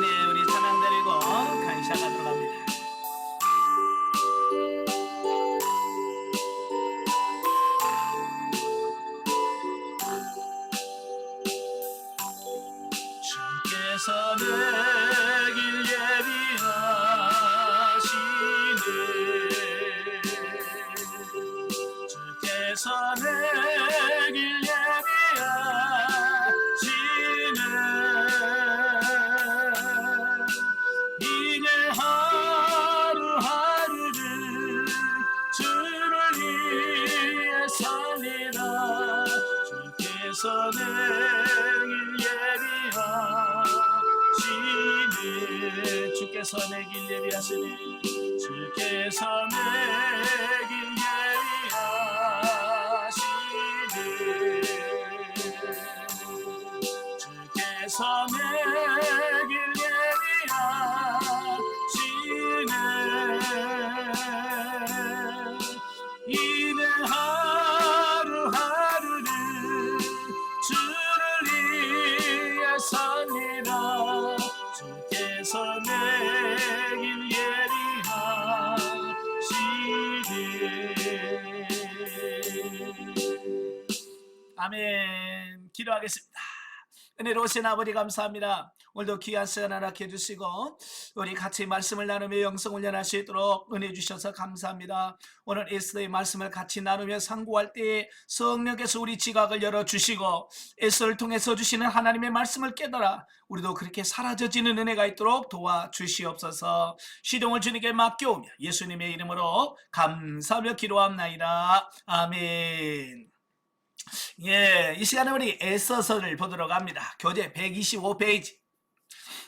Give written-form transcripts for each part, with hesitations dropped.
시간에 우리 찬양 드리고 간식하도록 합니다. 주께서 내길 예비하시네. 주께서 내길 예비하시네. 이제 하루하루를 주를 위해 살리라. 주께서 내길 예비하시네. 주께서 내길 예비하시네. 주께서 내길 예비하시네. 주께서 내길 예비하시네. 이내 하루하루를 주를 위해 살리라. 주께서 내길 예비하시네. 아멘. 기도하겠습니다. 은혜로우신 아버지 감사합니다. 오늘도 귀한 시간 허락해 주시고 우리 같이 말씀을 나누며 영성 훈련할 수 있도록 은혜 주셔서 감사합니다. 오늘 에스더의 말씀을 같이 나누며 상고할 때에 성령께서 우리 지각을 열어주시고 에스더를 통해서 주시는 하나님의 말씀을 깨달아 우리도 그렇게 사라져지는 은혜가 있도록 도와주시옵소서. 시동을 주님께 맡겨오며 예수님의 이름으로 감사하며 기도합나이다. 아멘. 예, 이 시간에 우리 에스더서를 보도록 합니다. 교재 125페이지.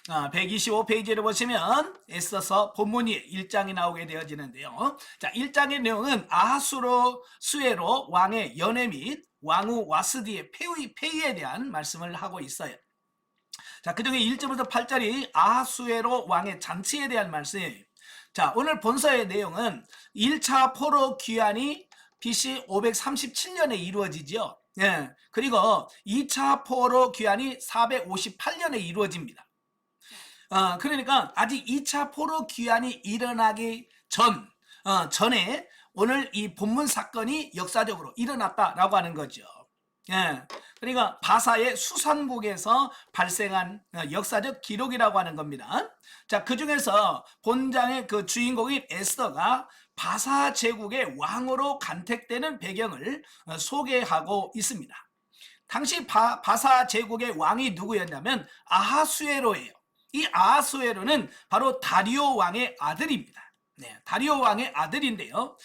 125페이지를 보시면 에스더서 본문이 1장이 나오게 되어지는데요. 자, 1장의 내용은 아하수에로 왕의 연회 및 왕후 와스디의 폐위에 대한 말씀을 하고 있어요. 자, 그중에 1절부터 8절이 아하수에로 왕의 잔치에 대한 말씀이에요. 자, 오늘 본서의 내용은 1차 포로 귀환이 BC 537년에 이루어지죠. 예. 그리고 2차 포로 귀환이 458년에 이루어집니다. 그러니까 아직 2차 포로 귀환이 일어나기 전에 오늘 이 본문 사건이 역사적으로 일어났다라고 하는 거죠. 예. 그러니까 바사의 수상국에서 발생한 역사적 기록이라고 하는 겁니다. 자, 그 중에서 본장의 그 주인공인 에스더가 바사 제국의 왕으로 간택되는 배경을 소개하고 있습니다. 당시 바사 제국의 왕이 누구였냐면 아하수에로예요. 이 아하수에로는 바로 다리오 왕의 아들입니다. 네, 다리오 왕의 아들인데요.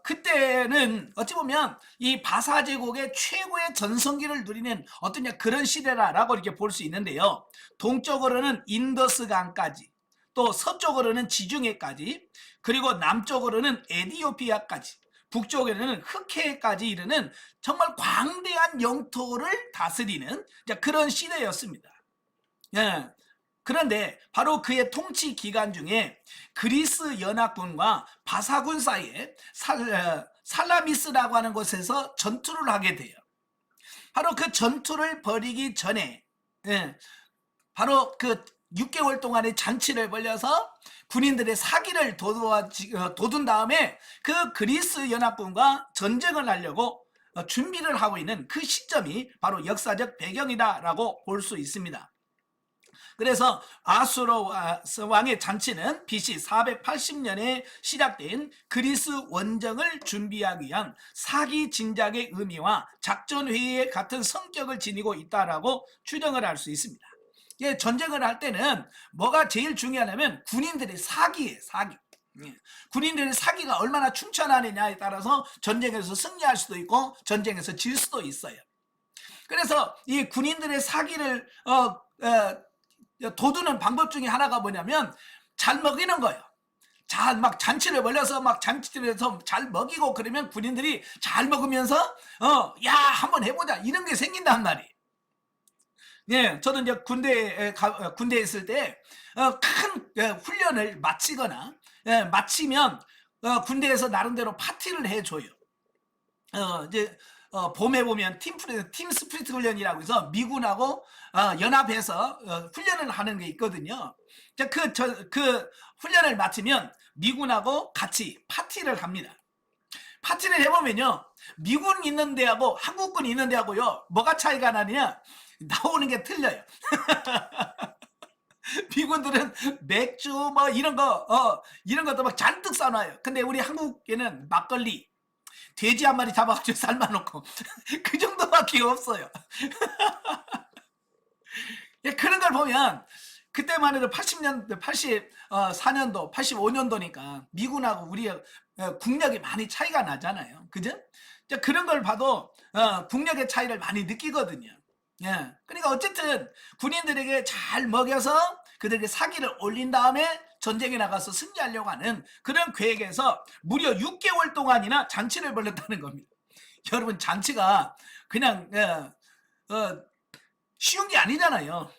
그때는 어찌 보면 이 바사 제국의 최고의 전성기를 누리는 어떤 그런 시대라고 이렇게 볼 수 있는데요. 동쪽으로는 인더스 강까지, 또 서쪽으로는 지중해까지, 그리고 남쪽으로는 에디오피아까지, 북쪽에는 흑해까지 이르는 정말 광대한 영토를 다스리는 그런 시대였습니다. 예. 그런데 바로 그의 통치 기간 중에 그리스 연합군과 바사군 사이에 살라미스라고 하는 곳에서 전투를 하게 돼요. 바로 그 전투를 벌이기 전에 바로 그 6개월 동안의 잔치를 벌려서 군인들의 사기를 돋운 다음에 그 그리스 연합군과 전쟁을 하려고 준비를 하고 있는 그 시점이 바로 역사적 배경이다라고 볼 수 있습니다. 그래서 아수로 왕의 잔치는 BC 480년에 시작된 그리스 원정을 준비하기 위한 사기 진작의 의미와 작전 회의의 같은 성격을 지니고 있다라고 추정을 할 수 있습니다. 전쟁을 할 때는 뭐가 제일 중요하냐면 군인들의 사기예요. 사기. 군인들의 사기가 얼마나 충천하느냐에 따라서 전쟁에서 승리할 수도 있고 전쟁에서 질 수도 있어요. 그래서 이 군인들의 사기를 돋우는 방법 중에 하나가 뭐냐면 잘 먹이는 거예요. 잘 막 잔치를 벌려서 막 잔치들에서 잘 먹이고 그러면 군인들이 잘 먹으면서 야 한번 해보자 이런 게 생긴단 말이에요. 예, 저도 이제 군대에 있을 때 큰 훈련을 마치거나 마치면 군대에서 나름대로 파티를 해줘요. 이제 봄에 보면 팀 스프리트 훈련이라고 해서 미군하고 연합해서 훈련을 하는 게 있거든요. 그 훈련을 마치면 미군하고 같이 파티를 합니다. 파티를 해보면요, 미군 있는 데하고 한국군 있는 데하고요, 뭐가 차이가 나느냐? 나오는 게 틀려요. 미군들은 맥주 뭐 이런 것도 막 잔뜩 싸놔요. 근데 우리 한국에는 막걸리, 돼지 한 마리 잡아가지고 삶아놓고 그 정도밖에 없어요. 예, 그런 걸 보면 그때만 해도 80년대, 84년도, 85년도니까 미군하고 우리의 국력이 많이 차이가 나잖아요. 그죠? 그런 걸 봐도 국력의 차이를 많이 느끼거든요. 예. 그러니까 어쨌든 군인들에게 잘 먹여서 그들에게 사기를 올린 다음에 전쟁에 나가서 승리하려고 하는 그런 계획에서 무려 6개월 동안이나 잔치를 벌였다는 겁니다. 여러분, 잔치가 그냥 쉬운 게 아니잖아요.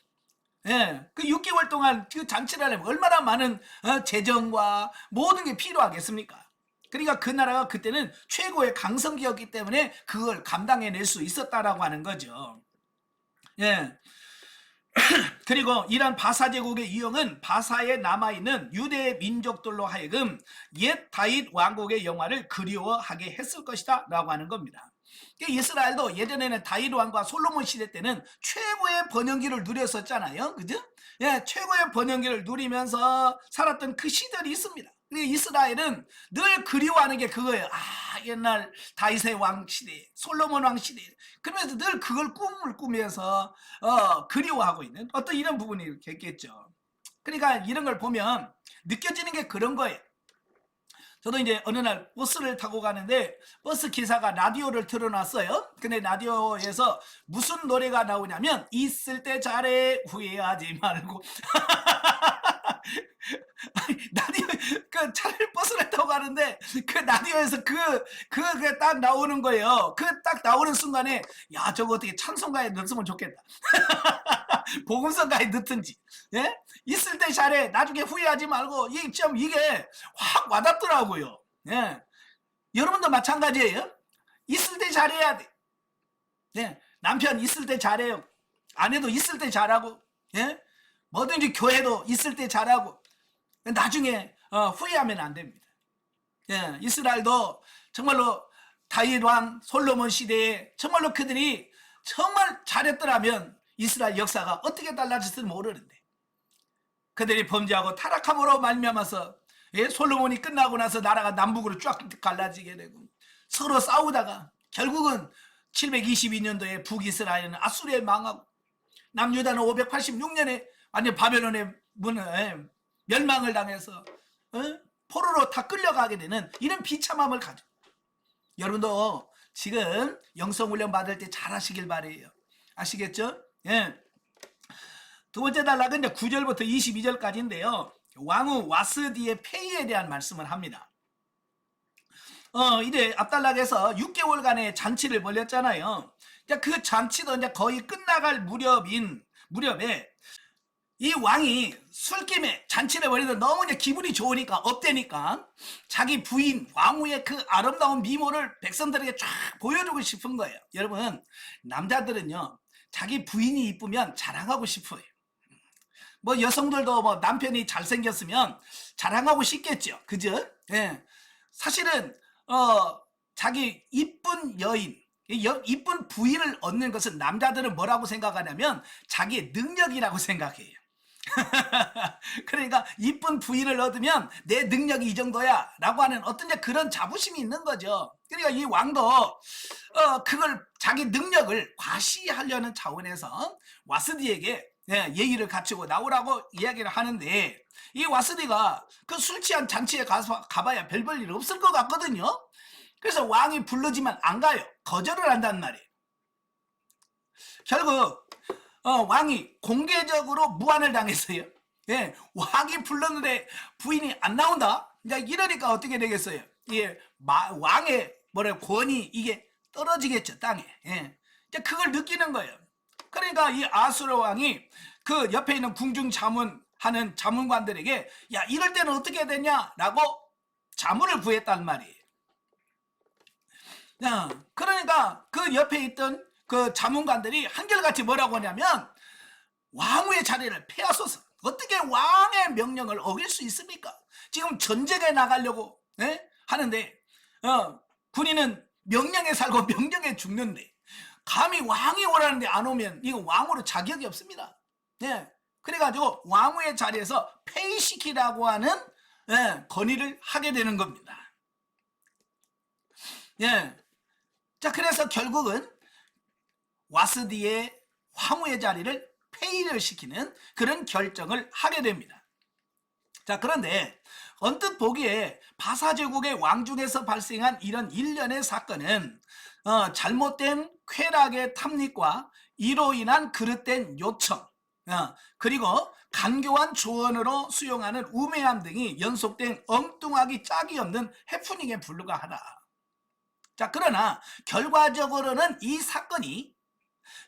예, 그 6개월 동안 그 잔치를 하려면 얼마나 많은 재정과 모든 게 필요하겠습니까? 그러니까 그 나라가 그때는 최고의 강성기였기 때문에 그걸 감당해낼 수 있었다라고 하는 거죠. 예. 그리고 이런 바사 제국의 유형은 바사에 남아있는 유대 민족들로 하여금 옛 다윗 왕국의 영화를 그리워하게 했을 것이다 라고 하는 겁니다. 이스라엘도 예전에는 다윗 왕과 솔로몬 시대 때는 최고의 번영기를 누렸었잖아요. 그죠? 예, 최고의 번영기를 누리면서 살았던 그 시절이 있습니다. 이스라엘은 늘 그리워하는 게 그거예요. 옛날 다윗의 왕 시대, 솔로몬 왕 시대. 그러면서 늘 그걸 꿈을 꾸면서 그리워하고 있는 어떤 이런 부분이 이렇게 있겠죠. 그러니까 이런 걸 보면 느껴지는 게 그런 거예요. 저도 이제 어느 날 버스를 타고 가는데 버스 기사가 라디오를 틀어놨어요. 근데 라디오에서 무슨 노래가 나오냐면 있을 때 잘해 후회하지 말고 라디오 그 차라리 버스를 타고 가는데 그 라디오에서 그게 딱 나오는 거예요. 그 딱 나오는 순간에 야, 저거 어떻게 찬송가에 넣었으면 좋겠다. 복음성가에 넣든지. 예? 있을 때 잘해 나중에 후회하지 말고 이게 확 와닿더라고요. 예. 여러분도 마찬가지예요. 있을 때 잘해야 돼. 예. 남편 있을 때 잘해요. 아내도 있을 때 잘하고, 예? 뭐든지 교회도 있을 때 잘하고, 나중에 후회하면 안 됩니다. 예. 이스라엘도 정말로 다윗 왕 솔로몬 시대에 정말로 그들이 정말 잘했더라면 이스라엘 역사가 어떻게 달라질지 모르는데 그들이 범죄하고 타락함으로 말미암아서 솔로몬이 끝나고 나서 나라가 남북으로 쫙 갈라지게 되고 서로 싸우다가 결국은 722년도에 북이스라엘은 아수리에 망하고 남유다는 586년에 완전 바벨론의 문에 멸망을 당해서 포로로 다 끌려가게 되는 이런 비참함을 가져. 여러분도 지금 영성훈련 받을 때 잘 하시길 바래요. 아시겠죠? 예. 두 번째 단락은 이제 9절부터 22절까지인데요. 왕후 와스디의 폐위에 대한 말씀을 합니다. 이제 앞단락에서 6개월간의 잔치를 벌였잖아요. 그 잔치도 이제 거의 끝나갈 무렵에 이 왕이 술김에 잔치를 벌이던 너무 이제 기분이 좋으니까 업되니까 자기 부인 왕후의 그 아름다운 미모를 백성들에게 쫙 보여주고 싶은 거예요. 여러분, 남자들은요 자기 부인이 이쁘면 자랑하고 싶어요. 뭐 여성들도 뭐 남편이 잘생겼으면 자랑하고 싶겠죠. 그죠? 예. 사실은 자기 이쁜 여인, 이쁜 부인을 얻는 것은 남자들은 뭐라고 생각하냐면 자기의 능력이라고 생각해요. 그러니까 이쁜 부인을 얻으면 내 능력이 이 정도야 라고 하는 어떤 그런 자부심이 있는 거죠. 그러니까 이 왕도 그걸 자기 능력을 과시하려는 차원에서 와스디에게 예의를 갖추고 나오라고 이야기를 하는데 이 와스디가 그 술 취한 잔치에 가봐야 별 볼 일 없을 것 같거든요. 그래서 왕이 부르지만 안 가요. 거절을 한단 말이에요. 결국 왕이 공개적으로 무안을 당했어요. 예, 왕이 불렀는데 부인이 안 나온다. 이러니까 어떻게 되겠어요? 예, 왕의 권위 이게 떨어지겠죠, 땅에. 예, 그걸 느끼는 거예요. 그러니까 이 아수르 왕이 그 옆에 있는 궁중 자문하는 자문관들에게 야, 이럴 때는 어떻게 해야 되냐라고 자문을 구했단 말이에요. 그러니까 그 옆에 있던 그 자문관들이 한결같이 뭐라고 하냐면 왕후의 자리를 폐하소서. 어떻게 왕의 명령을 어길 수 있습니까? 지금 전쟁에 나가려고 하는데 군인은 명령에 살고 명령에 죽는데 감히 왕이 오라는데 안 오면 이거 왕으로 자격이 없습니다. 그래가지고 왕후의 자리에서 폐위시키라고 하는 건의를 하게 되는 겁니다. 자, 그래서 결국은 와스디의 황후의 자리를 폐위를 시키는 그런 결정을 하게 됩니다. 자, 그런데 언뜻 보기에 바사제국의 왕중에서 발생한 이런 일련의 사건은 잘못된 쾌락의 탐닉과 이로 인한 그릇된 요청, 그리고 간교한 조언으로 수용하는 우매함 등이 연속된 엉뚱하기 짝이 없는 해프닝에 불과하다. 자, 그러나 결과적으로는 이 사건이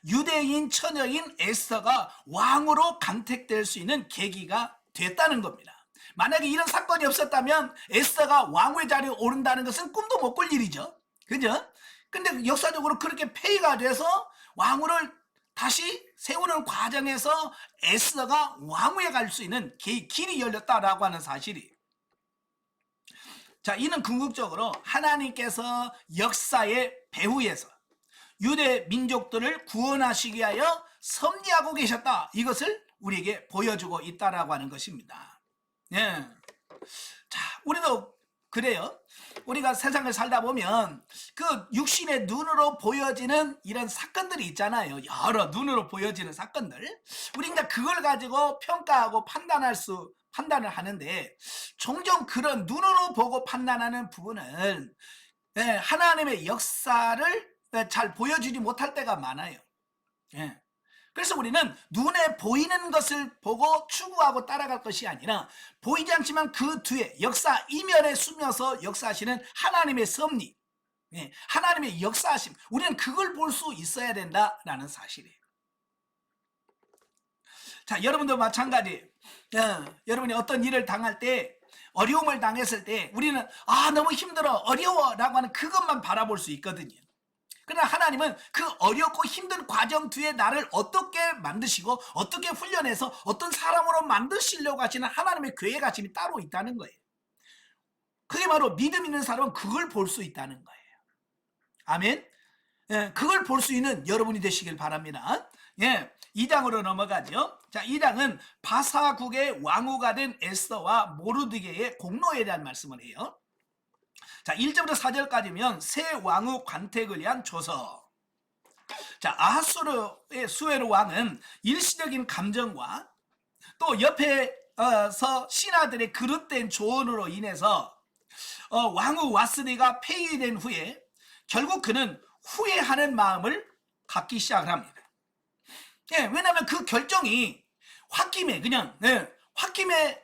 유대인 처녀인 에스더가 왕으로 간택될 수 있는 계기가 됐다는 겁니다. 만약에 이런 사건이 없었다면 에스더가 왕후의 자리에 오른다는 것은 꿈도 못 꿀 일이죠. 그죠? 근데 역사적으로 그렇게 폐위가 돼서 왕후를 다시 세우는 과정에서 에스더가 왕후에 갈 수 있는 길이 열렸다라고 하는 사실이. 자, 이는 궁극적으로 하나님께서 역사의 배후에서 유대 민족들을 구원하시기 위하여 섭리하고 계셨다. 이것을 우리에게 보여주고 있다라고 하는 것입니다. 자, 우리도 그래요. 우리가 세상을 살다 보면 그 육신의 눈으로 보여지는 이런 사건들이 있잖아요. 여러 눈으로 보여지는 사건들. 우리가 그걸 가지고 평가하고 판단을 하는데 종종 그런 눈으로 보고 판단하는 부분은 하나님의 역사를 잘 보여주지 못할 때가 많아요. 그래서 우리는 눈에 보이는 것을 보고 추구하고 따라갈 것이 아니라 보이지 않지만 그 뒤에 역사 이면에 숨어서 역사하시는 하나님의 섭리, 하나님의 역사하심, 우리는 그걸 볼 수 있어야 된다라는 사실이에요. 자, 여러분도 마찬가지. 여러분이 어떤 일을 당할 때, 어려움을 당했을 때 우리는 너무 힘들어, 어려워 라고 하는 그것만 바라볼 수 있거든요. 그러나 하나님은 그 어렵고 힘든 과정 뒤에 나를 어떻게 만드시고 어떻게 훈련해서 어떤 사람으로 만드시려고 하시는 하나님의 계획하심이 따로 있다는 거예요. 그게 바로 믿음 있는 사람은 그걸 볼 수 있다는 거예요. 아멘. 그걸 볼 수 있는 여러분이 되시길 바랍니다. 2장으로 넘어가죠. 자, 2장은 바사국의 왕후가 된 에스더와 모르드게의 공로에 대한 말씀을 해요. 자, 1절부터 4절까지면 새 왕후 관택을 위한 조서. 자, 아하수르의 수에르 왕은 일시적인 감정과 또 옆에서 신하들의 그릇된 조언으로 인해서 왕후 와스디가 폐위된 후에 결국 그는 후회하는 마음을 갖기 시작을 합니다. 왜냐하면 그 결정이 홧김에 홧김에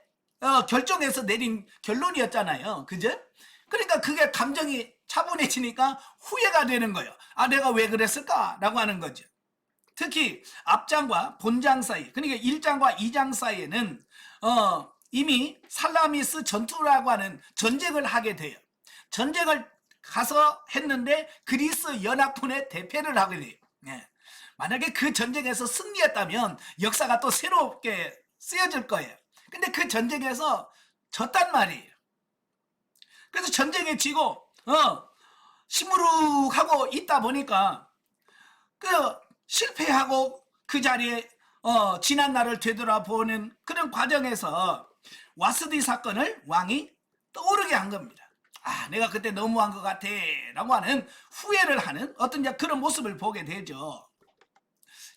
결정해서 내린 결론이었잖아요. 그죠? 그러니까 그게 감정이 차분해지니까 후회가 되는 거예요. 내가 왜 그랬을까? 라고 하는 거죠. 특히 앞장과 본장 사이, 그러니까 1장과 2장 사이에는 이미 살라미스 전투라고 하는 전쟁을 하게 돼요. 전쟁을 가서 했는데 그리스 연합군의 대패를 하게 돼요. 만약에 그 전쟁에서 승리했다면 역사가 또 새롭게 쓰여질 거예요. 근데 그 전쟁에서 졌단 말이에요. 그래서 전쟁에 지고 시무룩하고 있다 보니까 그 실패하고 그 자리에 지난 날을 되돌아보는 그런 과정에서 와스디 사건을 왕이 떠오르게 한 겁니다. 내가 그때 너무한 것 같아 라고 하는 후회를 하는 어떤 그런 모습을 보게 되죠.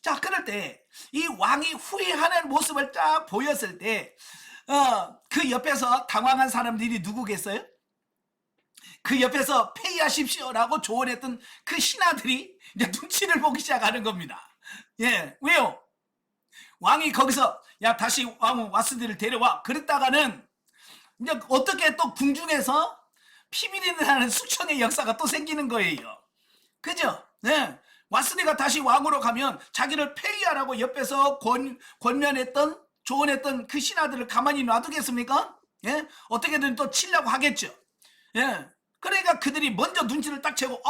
자, 그럴 때 이 왕이 후회하는 모습을 딱 보였을 때 그 옆에서 당황한 사람들이 누구겠어요? 그 옆에서 폐위하십시오 라고 조언했던 그 신하들이 이제 눈치를 보기 시작하는 겁니다. 왜요? 왕이 거기서 다시 왕후 와스디를 데려와 그랬다가는 이제 어떻게 또 궁중에서 피비린내나는 수천의 역사가 또 생기는 거예요. 그죠? 와스디가 다시 왕으로 가면 자기를 폐위하라고 옆에서 권면했던 조언했던 그 신하들을 가만히 놔두겠습니까? 어떻게든 또 치려고 하겠죠. 그러니까 그들이 먼저 눈치를 딱 채고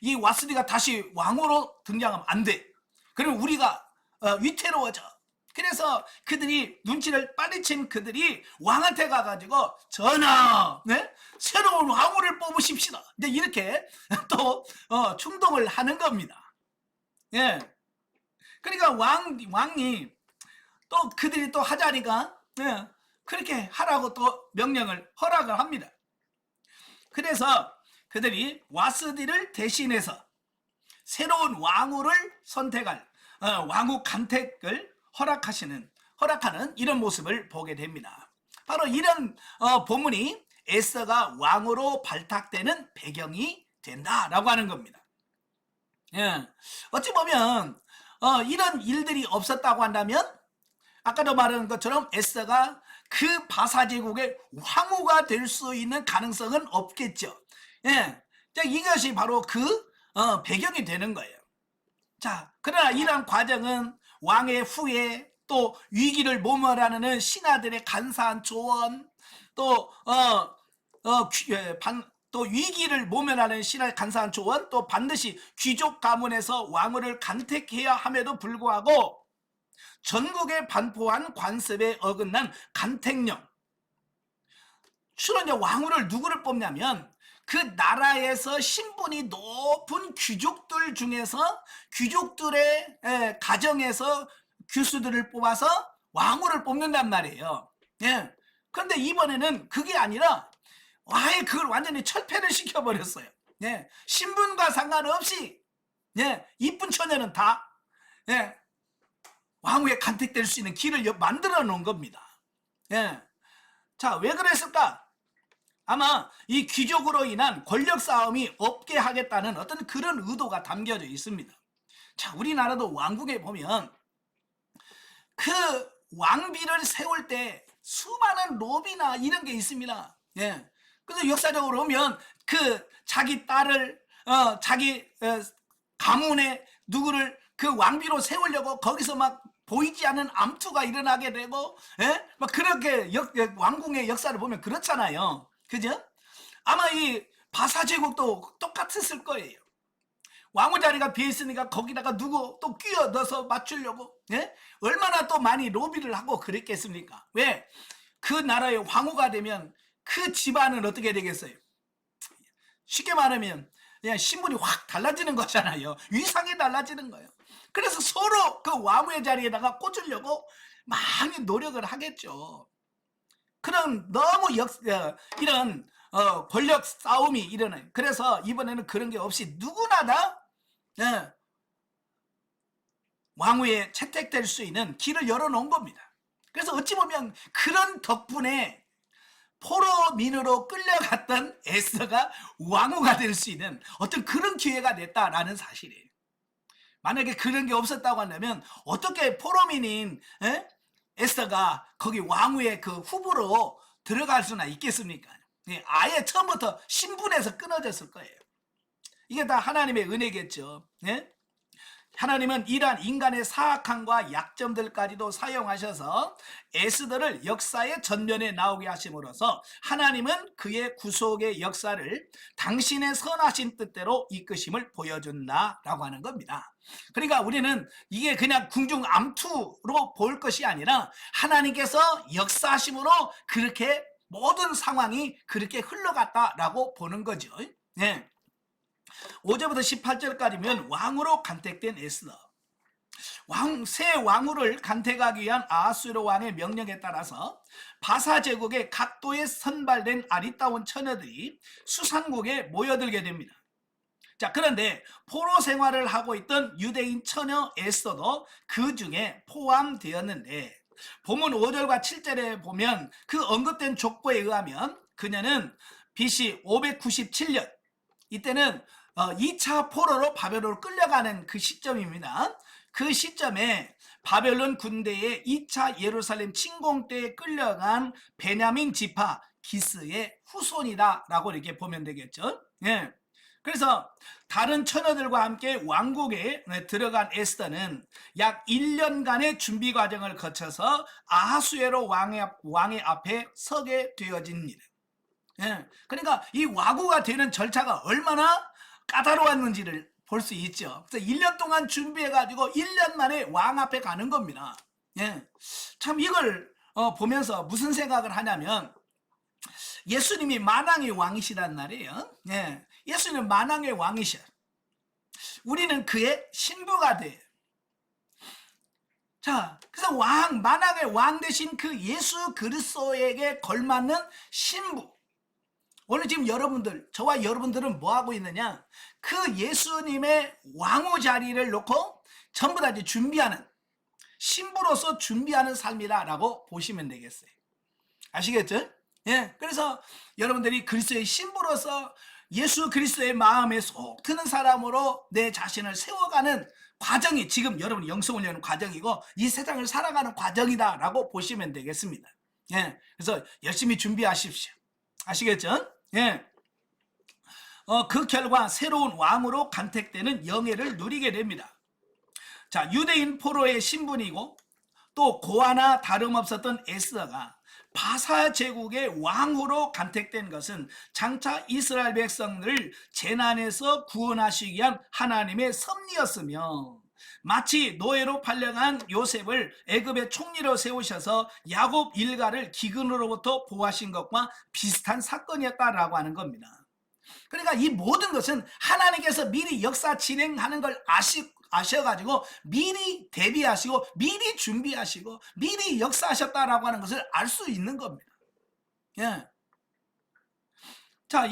이 와스디가 다시 왕으로 등장하면 안 돼. 그러면 우리가 위태로워져. 그래서 그들이 눈치를 빨리 챈 그들이 왕한테 가가지고 전하, 네? 새로운 왕후를 뽑으십시다. 이제 이렇게 또 충동을 하는 겁니다. 예. 그러니까 왕이 또 그들이 또 하자니까 예, 그렇게 하라고 또 명령을 허락을 합니다. 그래서 그들이 와스디를 대신해서 새로운 왕후를 선택할 왕후 간택을 허락하는 이런 모습을 보게 됩니다. 바로 이런 본문이 에스더가 왕으로 발탁되는 배경이 된다라고 하는 겁니다. 예. 어찌 보면 이런 일들이 없었다고 한다면 아까도 말한 것처럼 에스더가 그 바사 제국의 황후가 될 수 있는 가능성은 없겠죠. 예. 자, 이것이 바로 그 배경이 되는 거예요. 자, 그러나 이러한 과정은 왕의 후에 또 위기를 모면하는 신하들의 간사한 조언, 또 또 위기를 모면하는 신하의 간사한 조언, 또 반드시 귀족 가문에서 왕후를 간택해야 함에도 불구하고 전국에 반포한 관습에 어긋난 간택령. 주로 이제 왕후를 누구를 뽑냐면 그 나라에서 신분이 높은 귀족들 중에서 귀족들의 가정에서 교수들을 뽑아서 왕후를 뽑는단 말이에요. 예. 그런데 이번에는 그게 아니라 아예 그걸 완전히 철폐를 시켜버렸어요. 예. 신분과 상관없이 예. 이쁜 처녀는 다 예. 왕후에 간택될 수 있는 길을 만들어 놓은 겁니다. 예. 자, 왜 그랬을까? 아마 이 귀족으로 인한 권력 싸움이 없게 하겠다는 어떤 그런 의도가 담겨져 있습니다. 자, 우리나라도 왕국에 보면 그 왕비를 세울 때 수많은 로비나 이런 게 있습니다. 예. 그래서 역사적으로 보면 그 자기 딸을 자기 가문에 누구를 그 왕비로 세우려고 거기서 막 보이지 않는 암투가 일어나게 되고, 예? 막 그렇게 왕궁의 역사를 보면 그렇잖아요. 그죠? 아마 이 바사 제국도 똑같았을 거예요. 왕후 자리가 비어있으니까 거기다가 누구 또 끼워 넣어서 맞추려고, 예? 얼마나 또 많이 로비를 하고 그랬겠습니까? 왜? 그 나라의 황후가 되면 그 집안은 어떻게 되겠어요? 쉽게 말하면 그냥 신분이 확 달라지는 거잖아요. 위상이 달라지는 거예요. 그래서 서로 그 왕후의 자리에다가 꽂으려고 많이 노력을 하겠죠. 그런 너무 이런 권력 싸움이 일어나요. 그래서 이번에는 그런 게 없이 누구나 다 왕후에 채택될 수 있는 길을 열어놓은 겁니다. 그래서 어찌 보면 그런 덕분에 포로민으로 끌려갔던 에스더가 왕후가 될 수 있는 어떤 그런 기회가 됐다라는 사실이에요. 만약에 그런 게 없었다고 한다면 어떻게 포로민인 에스더가 거기 왕후의 그 후보로 들어갈 수나 있겠습니까? 아예 처음부터 신분에서 끊어졌을 거예요. 이게 다 하나님의 은혜겠죠. 하나님은 이러한 인간의 사악함과 약점들까지도 사용하셔서 에스더를 역사의 전면에 나오게 하심으로써 하나님은 그의 구속의 역사를 당신의 선하신 뜻대로 이끄심을 보여준다라고 하는 겁니다. 그러니까 우리는 이게 그냥 궁중 암투로 볼 것이 아니라 하나님께서 역사하심으로 그렇게 모든 상황이 그렇게 흘러갔다라고 보는 거죠. 5절부터 18절까지면 왕으로 간택된 에스더. 새 왕후를 간택하기 위한 아하수에로 왕의 명령에 따라서 바사 제국의 각도에 선발된 아리따운 처녀들이 수산국에 모여들게 됩니다. 자, 그런데 포로 생활을 하고 있던 유대인 처녀 에스더도 그 중에 포함되었는데 본문 5절과 7절에 보면 그 언급된 족보에 의하면 그녀는 BC 597년 이때는 2차 포로로 바벨론으로 끌려가는 그 시점입니다. 그 시점에 바벨론 군대의 2차 예루살렘 침공 때에 끌려간 베냐민 지파 기스의 후손이다 라고 이렇게 보면 되겠죠. 예. 그래서 다른 처녀들과 함께 왕국에 들어간 에스더는 약 1년간의 준비 과정을 거쳐서 아하수에로 왕의 앞에 서게 되어집니다. 예. 그러니까 이 왕후가 되는 절차가 얼마나 까다로웠는지를 볼 수 있죠. 그래서 1년 동안 준비해가지고 1년 만에 왕 앞에 가는 겁니다. 예. 참 이걸 보면서 무슨 생각을 하냐면 예수님이 만왕의 왕이시란 말이에요. 예. 예수님은 만왕의 왕이셔. 우리는 그의 신부가 돼. 자, 그래서 만왕의 왕 되신 그 예수 그리스도에게 걸맞는 신부. 오늘 지금 여러분들, 저와 여러분들은 뭐 하고 있느냐? 그 예수님의 왕후 자리를 놓고 전부 다 이제 준비하는, 신부로서 준비하는 삶이라고 보시면 되겠어요. 아시겠죠? 예. 그래서 여러분들이 그리스도의 신부로서 예수 그리스도의 마음에 속 드는 사람으로 내 자신을 세워가는 과정이 지금 여러분 영성을 여는 과정이고 이 세상을 살아가는 과정이다라고 보시면 되겠습니다. 예. 그래서 열심히 준비하십시오. 아시겠죠? 예. 그 결과 새로운 왕으로 간택되는 영예를 누리게 됩니다. 자, 유대인 포로의 신분이고 또 고아나 다름없었던 에스더가 바사 제국의 왕후로 간택된 것은 장차 이스라엘 백성들을 재난에서 구원하시기 위한 하나님의 섭리였으며 마치 노예로 팔려간 요셉을 애굽의 총리로 세우셔서 야곱 일가를 기근으로부터 보호하신 것과 비슷한 사건이었다라고 하는 겁니다. 그러니까 이 모든 것은 하나님께서 미리 역사 진행하는 걸 아셔가지고 미리 대비하시고 미리 준비하시고 미리 역사하셨다라고 하는 것을 알 수 있는 겁니다. 예. 자,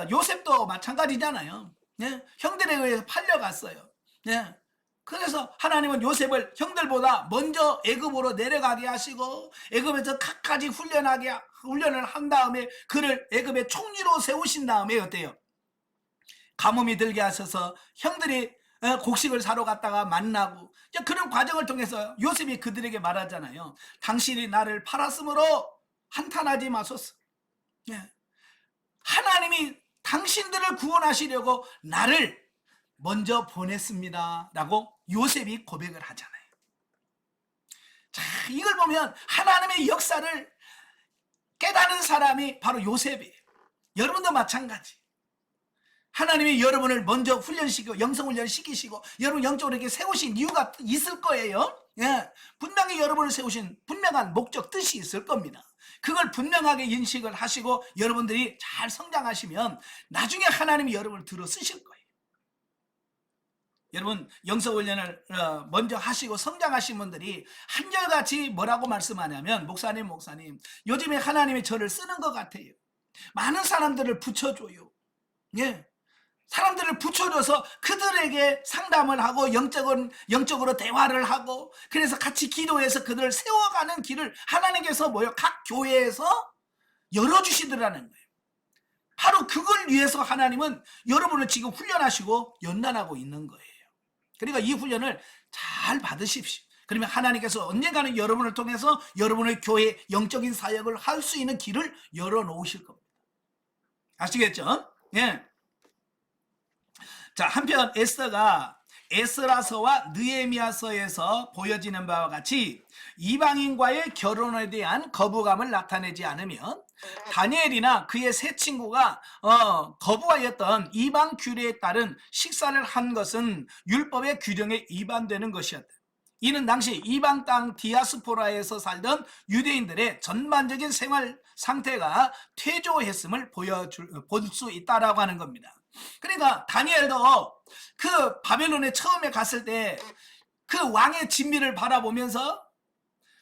요셉도 마찬가지잖아요. 예. 형들에 의해서 팔려갔어요. 예. 그래서 하나님은 요셉을 형들보다 먼저 애굽으로 내려가게 하시고 애굽에서 각가지 훈련을 한 다음에 그를 애굽의 총리로 세우신 다음에 어때요? 가뭄이 들게 하셔서 형들이 곡식을 사러 갔다가 만나고 그런 과정을 통해서 요셉이 그들에게 말하잖아요. 당신이 나를 팔았으므로 한탄하지 마소서. 예. 하나님이 당신들을 구원하시려고 나를 먼저 보냈습니다 라고 요셉이 고백을 하잖아요. 자, 이걸 보면 하나님의 역사를 깨닫는 사람이 바로 요셉이에요. 여러분도 마찬가지. 하나님이 여러분을 먼저 훈련시키고 영성훈련 시키시고 여러분 영적으로 이렇게 세우신 이유가 있을 거예요. 예, 분명히 여러분을 세우신 분명한 목적, 뜻이 있을 겁니다. 그걸 분명하게 인식을 하시고 여러분들이 잘 성장하시면 나중에 하나님이 여러분을 들어 쓰실 거예요. 여러분 영성훈련을 먼저 하시고 성장하신 분들이 한결같이 뭐라고 말씀하냐면 목사님 요즘에 하나님이 저를 쓰는 것 같아요. 많은 사람들을 붙여줘요. 예. 사람들을 붙여줘서 그들에게 상담을 하고 영적으로 대화를 하고 그래서 같이 기도해서 그들을 세워가는 길을 하나님께서 각 교회에서 열어주시더라는 거예요. 바로 그걸 위해서 하나님은 여러분을 지금 훈련하시고 연단하고 있는 거예요. 그러니까 이 훈련을 잘 받으십시오. 그러면 하나님께서 언젠가는 여러분을 통해서 여러분의 교회 영적인 사역을 할 수 있는 길을 열어놓으실 겁니다. 아시겠죠? 예. 자, 한편 에스더가 에스라서와 느헤미야서에서 보여지는 바와 같이 이방인과의 결혼에 대한 거부감을 나타내지 않으면 다니엘이나 그의 세 친구가 거부하였던 이방 규례에 따른 식사를 한 것은 율법의 규정에 위반되는 것이었다. 이는 당시 이방 땅 디아스포라에서 살던 유대인들의 전반적인 생활 상태가 퇴조했음을 볼 수 있다라고 하는 겁니다. 그러니까 다니엘도 그 바벨론에 처음에 갔을 때 그 왕의 진미를 바라보면서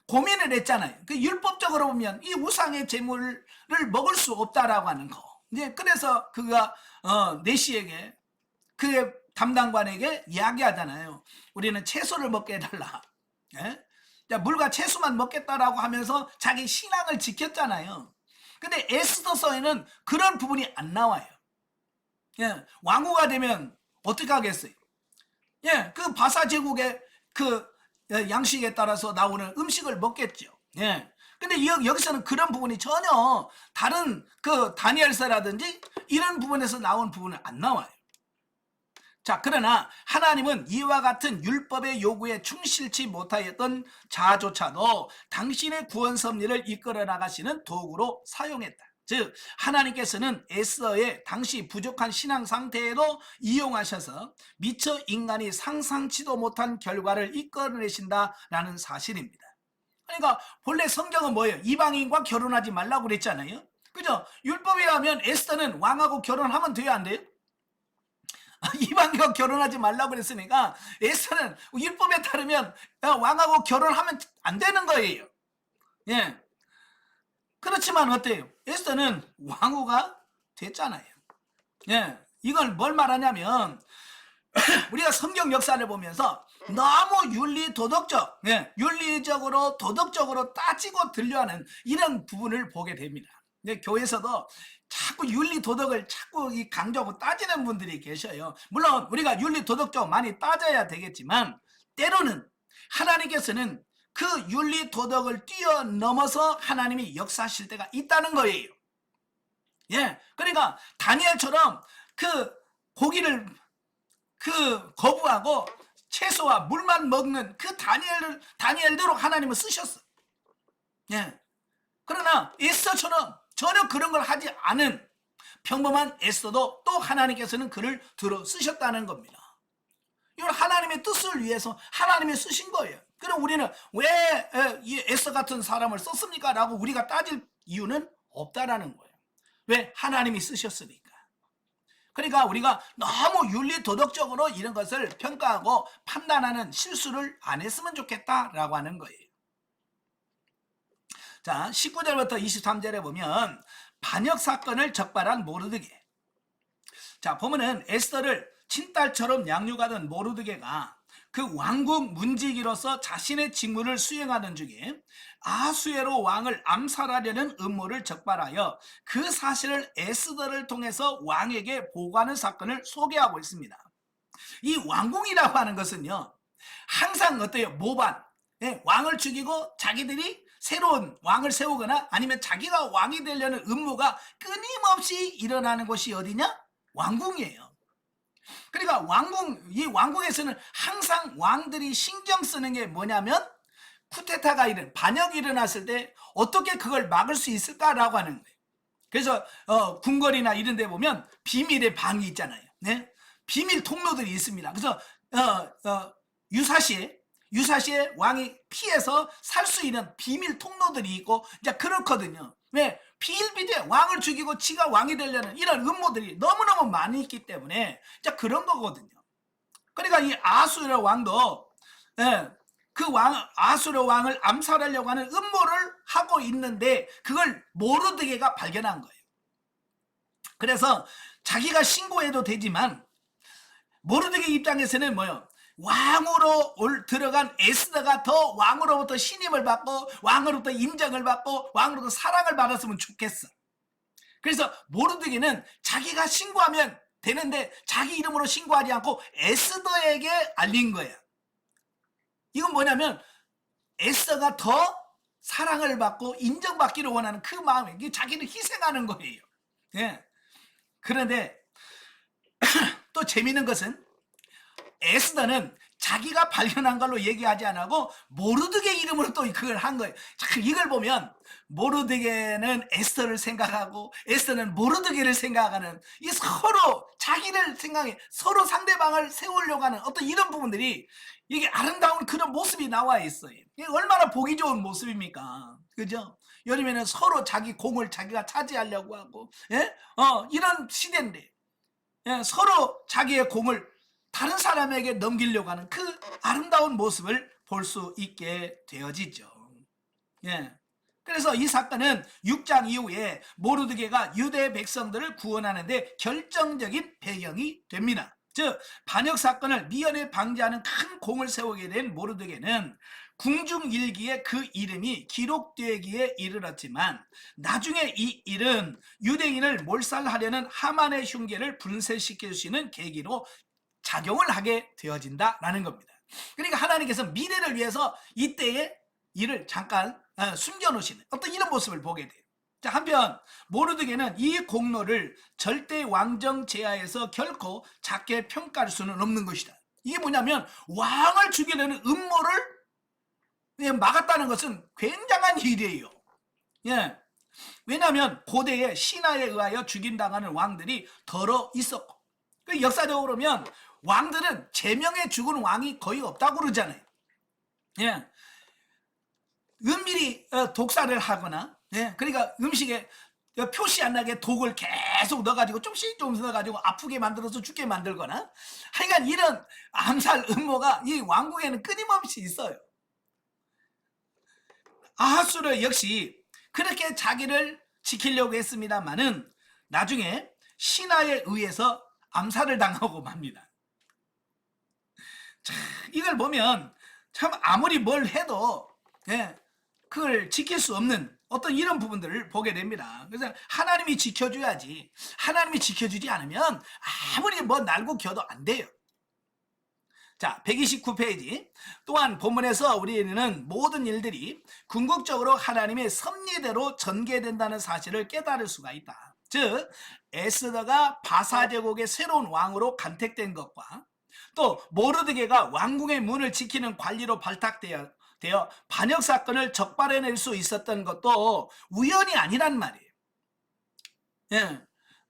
고민을 했잖아요. 그 율법적으로 보면 이 우상의 제물을 먹을 수 없다라고 하는 거. 이제 그래서 그가 내시에게 그의 담당관에게 이야기하잖아요. 우리는 채소를 먹게 해달라. 예? 물과 채소만 먹겠다라고 하면서 자기 신앙을 지켰잖아요. 근데 에스더서에는 그런 부분이 안 나와요. 예, 왕후가 되면 어떻게 하겠어요? 예, 그 바사 제국의 그 양식에 따라서 나오는 음식을 먹겠죠. 예. 근데 여기서는 그런 부분이 전혀 다른 그 다니엘서라든지 이런 부분에서 나온 부분은 안 나와요. 자, 그러나 하나님은 이와 같은 율법의 요구에 충실치 못하였던 자조차도 당신의 구원 섭리를 이끌어 나가시는 도구로 사용했다. 즉 하나님께서는 에스더의 당시 부족한 신앙 상태에도 이용하셔서 미처 인간이 상상치도 못한 결과를 이끌어내신다라는 사실입니다. 그러니까 본래 성경은 뭐예요? 이방인과 결혼하지 말라고 그랬잖아요. 그죠? 율법에 의하면 에스더는 왕하고 결혼하면 돼요, 안 돼요? 이방인과 결혼하지 말라고 그랬으니까 에스더는 율법에 따르면 왕하고 결혼하면 안 되는 거예요. 예. 그렇지만 어때요? 에스더는 왕후가 됐잖아요. 예. 이걸 뭘 말하냐면 우리가 성경 역사를 보면서 너무 윤리도덕적, 예, 윤리적으로 도덕적으로 따지고 들려하는 이런 부분을 보게 됩니다. 예, 교회에서도 자꾸 윤리도덕을 자꾸 강조하고 따지는 분들이 계셔요. 물론 우리가 윤리도덕적으로 많이 따져야 되겠지만 때로는 하나님께서는 그 윤리도덕을 뛰어넘어서 하나님이 역사하실 때가 있다는 거예요. 예, 그러니까 다니엘처럼 그 고기를 거부하고 채소와 물만 먹는 그 다니엘대로 하나님은 쓰셨어. 예. 그러나 에스더처럼 전혀 그런 걸 하지 않은 평범한 에스더도 또 하나님께서는 그를 들어 쓰셨다는 겁니다. 이건 하나님의 뜻을 위해서 하나님이 쓰신 거예요. 그럼 우리는 왜 이 에스더 같은 사람을 썼습니까? 라고 우리가 따질 이유는 없다라는 거예요. 왜? 하나님이 쓰셨으니까. 그러니까 우리가 너무 윤리도덕적으로 이런 것을 평가하고 판단하는 실수를 안 했으면 좋겠다라고 하는 거예요. 자, 19절부터 23절에 보면 반역사건을 적발한 모르드게. 자, 보면은 에스더를 친딸처럼 양육하던 모르드게가 그 왕국 문지기로서 자신의 직무를 수행하는 중에 아수에로 왕을 암살하려는 음모를 적발하여 그 사실을 에스더를 통해서 왕에게 보고하는 사건을 소개하고 있습니다. 이 왕궁이라고 하는 것은요, 항상 어때요? 모반, 예, 왕을 죽이고 자기들이 새로운 왕을 세우거나 아니면 자기가 왕이 되려는 음모가 끊임없이 일어나는 곳이 어디냐? 왕궁이에요. 그러니까 이 왕국에서는 항상 왕들이 신경 쓰는 게 뭐냐면 쿠데타가 반역이 일어났을 때 어떻게 그걸 막을 수 있을까라고 하는 거예요. 그래서 궁궐이나 이런 데 보면 비밀의 방이 있잖아요. 네? 비밀 통로들이 있습니다. 그래서 유사시에 왕이 피해서 살 수 있는 비밀 통로들이 있고 이제 그렇거든요. 왜? 비일비재 왕을 죽이고 지가 왕이 되려는 이런 음모들이 너무너무 많이 있기 때문에 이제 그런 거거든요. 그러니까 이 아수르 왕도 아수르 왕을 암살하려고 하는 음모를 하고 있는데 그걸 모르드게가 발견한 거예요. 그래서 자기가 신고해도 되지만 모르드게 입장에서는 뭐요? 왕으로 들어간 에스더가 더 왕으로부터 신임을 받고 왕으로부터 인정을 받고 왕으로부터 사랑을 받았으면 좋겠어. 그래서 모르드게는 자기가 신고하면 되는데 자기 이름으로 신고하지 않고 에스더에게 알린 거야. 이건 뭐냐면 에스더가 더 사랑을 받고 인정받기를 원하는 그 마음에 자기를 희생하는 거예요. 예. 그런데 또 재미있는 것은 에스더는 자기가 발견한 걸로 얘기하지 않고 모르드게 이름으로 또 그걸 한 거예요. 이걸 보면 모르드게는 에스더를 생각하고 에스더는 모르드게를 생각하는 이 서로 자기를 생각해 서로 상대방을 세우려고 하는 어떤 이런 부분들이 이게 아름다운 그런 모습이 나와 있어요. 이게 얼마나 보기 좋은 모습입니까? 그죠? 요즘에는 서로 자기 공을 자기가 차지하려고 하고, 예? 이런 시대인데, 예? 서로 자기의 공을 다른 사람에게 넘기려고 하는 그 아름다운 모습을 볼 수 있게 되어지죠. 예. 그래서 이 사건은 6장 이후에 모르드게가 유대 백성들을 구원하는데 결정적인 배경이 됩니다. 즉 반역 사건을 미연에 방지하는 큰 공을 세우게 된 모르드게는 궁중일기에 그 이름이 기록되기에 이르렀지만 나중에 이 일은 유대인을 몰살하려는 하만의 흉계를 분쇄시킬 수 있는 계기로 작용을 하게 되어진다라는 겁니다. 그러니까 하나님께서 미래를 위해서 이때의 일을 잠깐 숨겨놓으시는 어떤 이런 모습을 보게 돼요. 자, 한편 모르드게는 이 공로를 절대 왕정 제하에서 결코 작게 평가할 수는 없는 것이다. 이게 뭐냐면 왕을 죽이려는 음모를 막았다는 것은 굉장한 일이에요. 예. 왜냐하면 고대에 신하에 의하여 죽임당하는 왕들이 더러 있었고, 역사적으로 보면 왕들은 제명에 죽은 왕이 거의 없다고 그러잖아요. 예. 은밀히 독사를 하거나, 예. 그러니까 음식에 표시 안 나게 독을 계속 넣어가지고 좀씩 넣어가지고 아프게 만들어서 죽게 만들거나, 하여간 이런 암살 음모가 이 왕국에는 끊임없이 있어요. 아하수르 역시 그렇게 자기를 지키려고 했습니다만은 나중에 신하에 의해서 암살을 당하고 맙니다. 자, 이걸 보면 참 아무리 뭘 해도, 예, 그걸 지킬 수 없는 어떤 이런 부분들을 보게 됩니다. 그래서 하나님이 지켜줘야지, 하나님이 지켜주지 않으면 아무리 뭐 날고 겨도 안 돼요. 자, 129페이지. 또한 본문에서 우리는 모든 일들이 궁극적으로 하나님의 섭리대로 전개된다는 사실을 깨달을 수가 있다. 즉, 에스더가 바사 제국의 새로운 왕으로 간택된 것과 또 모르드게가 왕궁의 문을 지키는 관리로 발탁되어 반역 사건을 적발해낼 수 있었던 것도 우연이 아니란 말이에요. 예.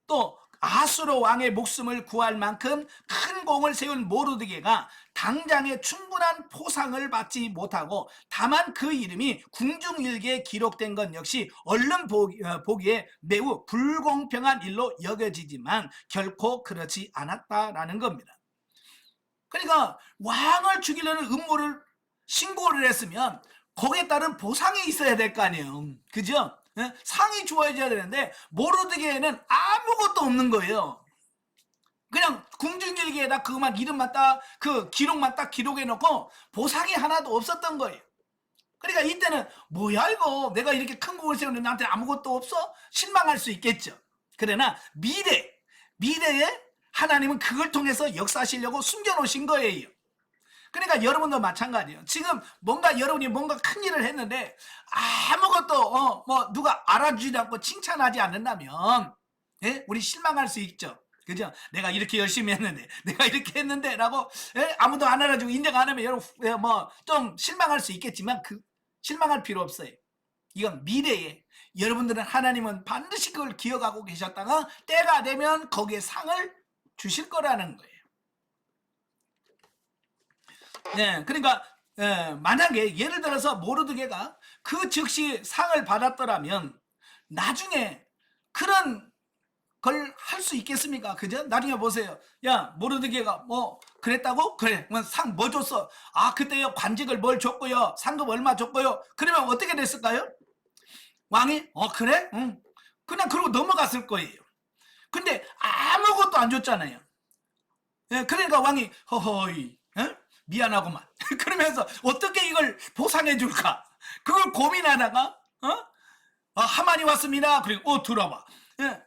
또 아하수르 왕의 목숨을 구할 만큼 큰 공을 세운 모르드게가 당장에 충분한 포상을 받지 못하고 다만 그 이름이 궁중일기에 기록된 것 역시 얼른 보기에 매우 불공평한 일로 여겨지지만 결코 그렇지 않았다라는 겁니다. 그러니까 왕을 죽이려는 음모를 신고를 했으면 거기에 따른 보상이 있어야 될 거 아니에요. 그죠? 상이 주어져야 되는데 모르드게에는 아무것도 없는 거예요. 그냥 궁중일기에다 그만 이름만 딱, 그 기록만 딱 기록해 놓고 보상이 하나도 없었던 거예요. 그러니까 이때는 뭐야 이거, 내가 이렇게 큰 공을 세우는데 나한테 아무것도 없어? 실망할 수 있겠죠. 그러나 미래에 하나님은 그걸 통해서 역사하시려고 숨겨놓으신 거예요. 그러니까 여러분도 마찬가지예요. 지금 여러분이 뭔가 큰 일을 했는데 아무것도 누가 알아주지 않고 칭찬하지 않는다면, 예? 우리 실망할 수 있죠. 그죠? 내가 이렇게 열심히 했는데, 내가 이렇게 했는데 라고, 예? 아무도 안 알아주고 인정 안 하면 여러분 좀 실망할 수 있겠지만 실망할 필요 없어요. 이건 미래에 여러분들은 하나님은 반드시 그걸 기억하고 계셨다가 때가 되면 거기에 상을 주실 거라는 거예요. 네, 그러니까 만약에 예를 들어서 모르드게가 그 즉시 상을 받았더라면 나중에 그런 걸 할 수 있겠습니까? 그죠? 나중에 보세요. 야, 모르드게가 뭐 그랬다고? 그래, 상 뭐 줬어? 아, 그때요 관직을 뭘 줬고요, 상금 얼마 줬고요. 그러면 어떻게 됐을까요? 왕이 그래? 응. 그냥 그러고 넘어갔을 거예요. 근데 아무것도 안 줬잖아요. 예, 그러니까 왕이 허허이, 미안하구만. 그러면서 어떻게 이걸 보상해 줄까? 그걸 고민하다가 하만이 왔습니다. 그리고 들어봐. 예,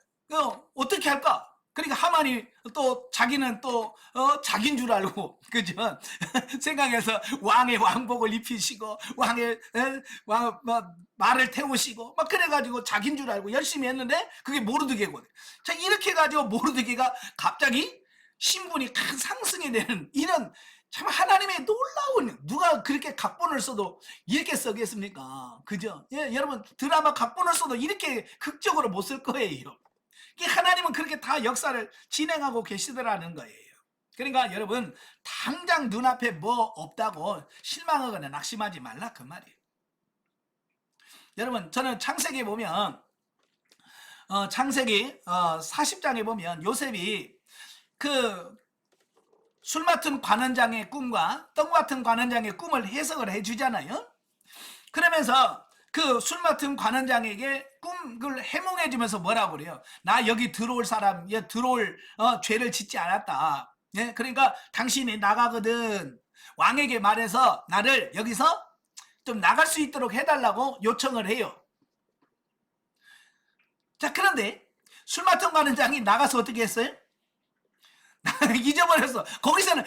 어떻게 할까? 그러니까 하만이 또 자기는 또 자기인 줄 알고, 그죠? 생각해서 왕의 왕복을 입히시고 왕의 말을 태우시고 막 그래가지고 자기인 줄 알고 열심히 했는데 그게 모르드게거든. 자, 이렇게 해가지고 모르드게가 갑자기 신분이 큰 상승이 되는 이런 참 하나님의 놀라운, 누가 그렇게 각본을 써도 이렇게 쓰겠습니까? 그죠? 예, 여러분 드라마 각본을 써도 이렇게 극적으로 못 쓸 거예요. 하나님은 그렇게 다 역사를 진행하고 계시더라는 거예요. 그러니까 여러분 당장 눈앞에 뭐 없다고 실망하거나 낙심하지 말라 그 말이에요. 여러분 저는 창세기에 보면 창세기 40장에 보면 요셉이 그 술 맡은 관원장의 꿈과 떡 맡은 관원장의 꿈을 해석을 해주잖아요. 그러면서 그 술 맡은 관원장에게 꿈을 해몽해 주면서 뭐라고 그래요? 나 여기 들어올 사람, 들어올 죄를 짓지 않았다. 예? 그러니까 당신이 나가거든 왕에게 말해서 나를 여기서 좀 나갈 수 있도록 해달라고 요청을 해요. 자, 그런데 술 맡은 관원장이 나가서 어떻게 했어요? 잊어버렸어. 거기서는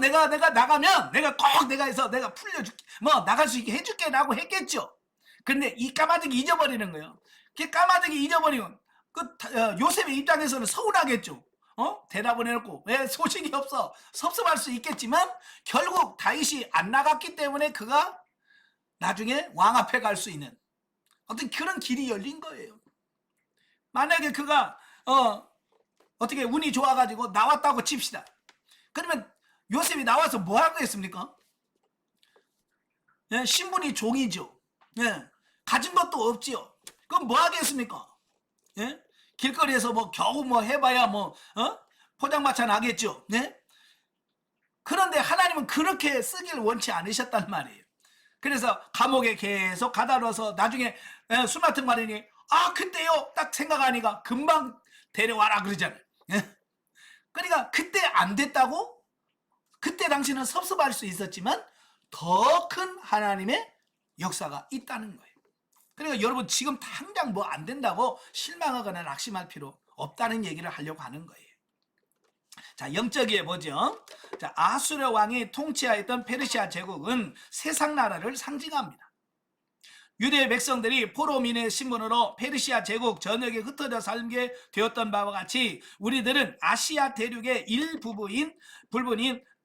내가 나가면 내가 꼭 내가 해서 내가 풀려줄게, 나갈 수 있게 해줄게 라고 했겠죠. 근데 이 까마득이 잊어버리는 거예요. 그 까마득이 잊어버리면 요셉의 입장에서는 서운하겠죠. 대답을 해놓고 왜 소식이 없어 섭섭할 수 있겠지만 결국 다윗이 안 나갔기 때문에 그가 나중에 왕 앞에 갈 수 있는 어떤 그런 길이 열린 거예요. 만약에 그가 어떻게 운이 좋아가지고 나왔다고 칩시다. 그러면 요셉이 나와서 뭐 하겠습니까? 예, 신분이 종이죠. 예, 가진 것도 없지요. 그럼 뭐 하겠습니까? 예? 길거리에서 뭐 겨우 뭐 해봐야 뭐 포장마차 나겠죠. 예? 그런데 하나님은 그렇게 쓰기를 원치 않으셨단 말이에요. 그래서 감옥에 계속 가다 놔서 나중에 술 맡은 말이니 그때요 딱 생각하니까 금방 데려와라 그러잖아요. 예? 그러니까 그때 안 됐다고 그때 당시는 섭섭할 수 있었지만 더 큰 하나님의 역사가 있다는 거예요. 그러니까 여러분 지금 당장 뭐 안 된다고 실망하거나 낙심할 필요 없다는 얘기를 하려고 하는 거예요. 자, 영적이에 보죠. 자, 아수르 왕이 통치하였던 페르시아 제국은 세상 나라를 상징합니다. 유대 백성들이 포로민의 신분으로 페르시아 제국 전역에 흩어져 살게 되었던 바와 같이 우리들은 아시아 대륙의 일부분인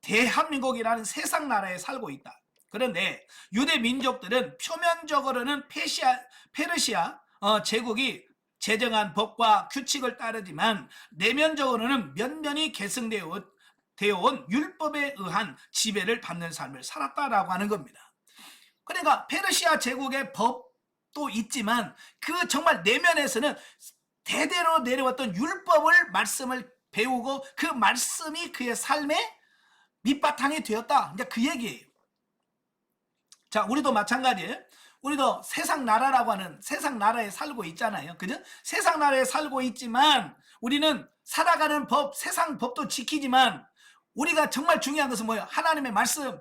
대한민국이라는 세상 나라에 살고 있다. 그런데 유대 민족들은 표면적으로는 페르시아 제국이 제정한 법과 규칙을 따르지만 내면적으로는 면면이 계승되어 온 율법에 의한 지배를 받는 삶을 살았다라고 하는 겁니다. 그러니까 페르시아 제국의 법도 있지만 그 정말 내면에서는 대대로 내려왔던 율법을 말씀을 배우고 그 말씀이 그의 삶의 밑바탕이 되었다. 이제 그 얘기예요. 자, 우리도 마찬가지예요. 우리도 세상 나라라고 하는 세상 나라에 살고 있잖아요. 그죠? 세상 나라에 살고 있지만 우리는 살아가는 법, 세상 법도 지키지만 우리가 정말 중요한 것은 뭐예요? 하나님의 말씀,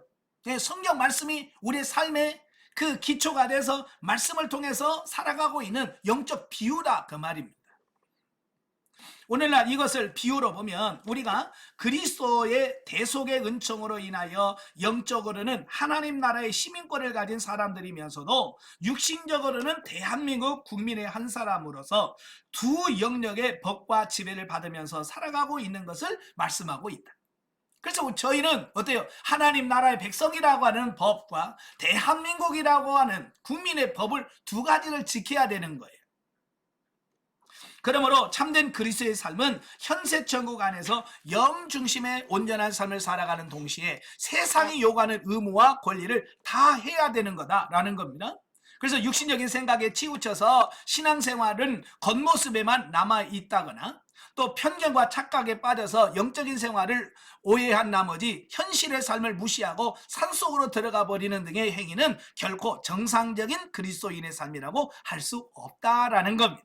성경 말씀이 우리의 삶의 그 기초가 돼서 말씀을 통해서 살아가고 있는 영적 비유다 그 말입니다. 오늘날 이것을 비유로 보면 우리가 그리스도의 대속의 은총으로 인하여 영적으로는 하나님 나라의 시민권을 가진 사람들이면서도 육신적으로는 대한민국 국민의 한 사람으로서 두 영역의 법과 지배를 받으면서 살아가고 있는 것을 말씀하고 있다. 그래서 저희는 어때요? 하나님 나라의 백성이라고 하는 법과 대한민국이라고 하는 국민의 법을 두 가지를 지켜야 되는 거예요. 그러므로 참된 그리스도의 삶은 현세 천국 안에서 영 중심의 온전한 삶을 살아가는 동시에 세상이 요구하는 의무와 권리를 다 해야 되는 거다라는 겁니다. 그래서 육신적인 생각에 치우쳐서 신앙생활은 겉모습에만 남아있다거나 또 편견과 착각에 빠져서 영적인 생활을 오해한 나머지 현실의 삶을 무시하고 산속으로 들어가 버리는 등의 행위는 결코 정상적인 그리스도인의 삶이라고 할 수 없다라는 겁니다.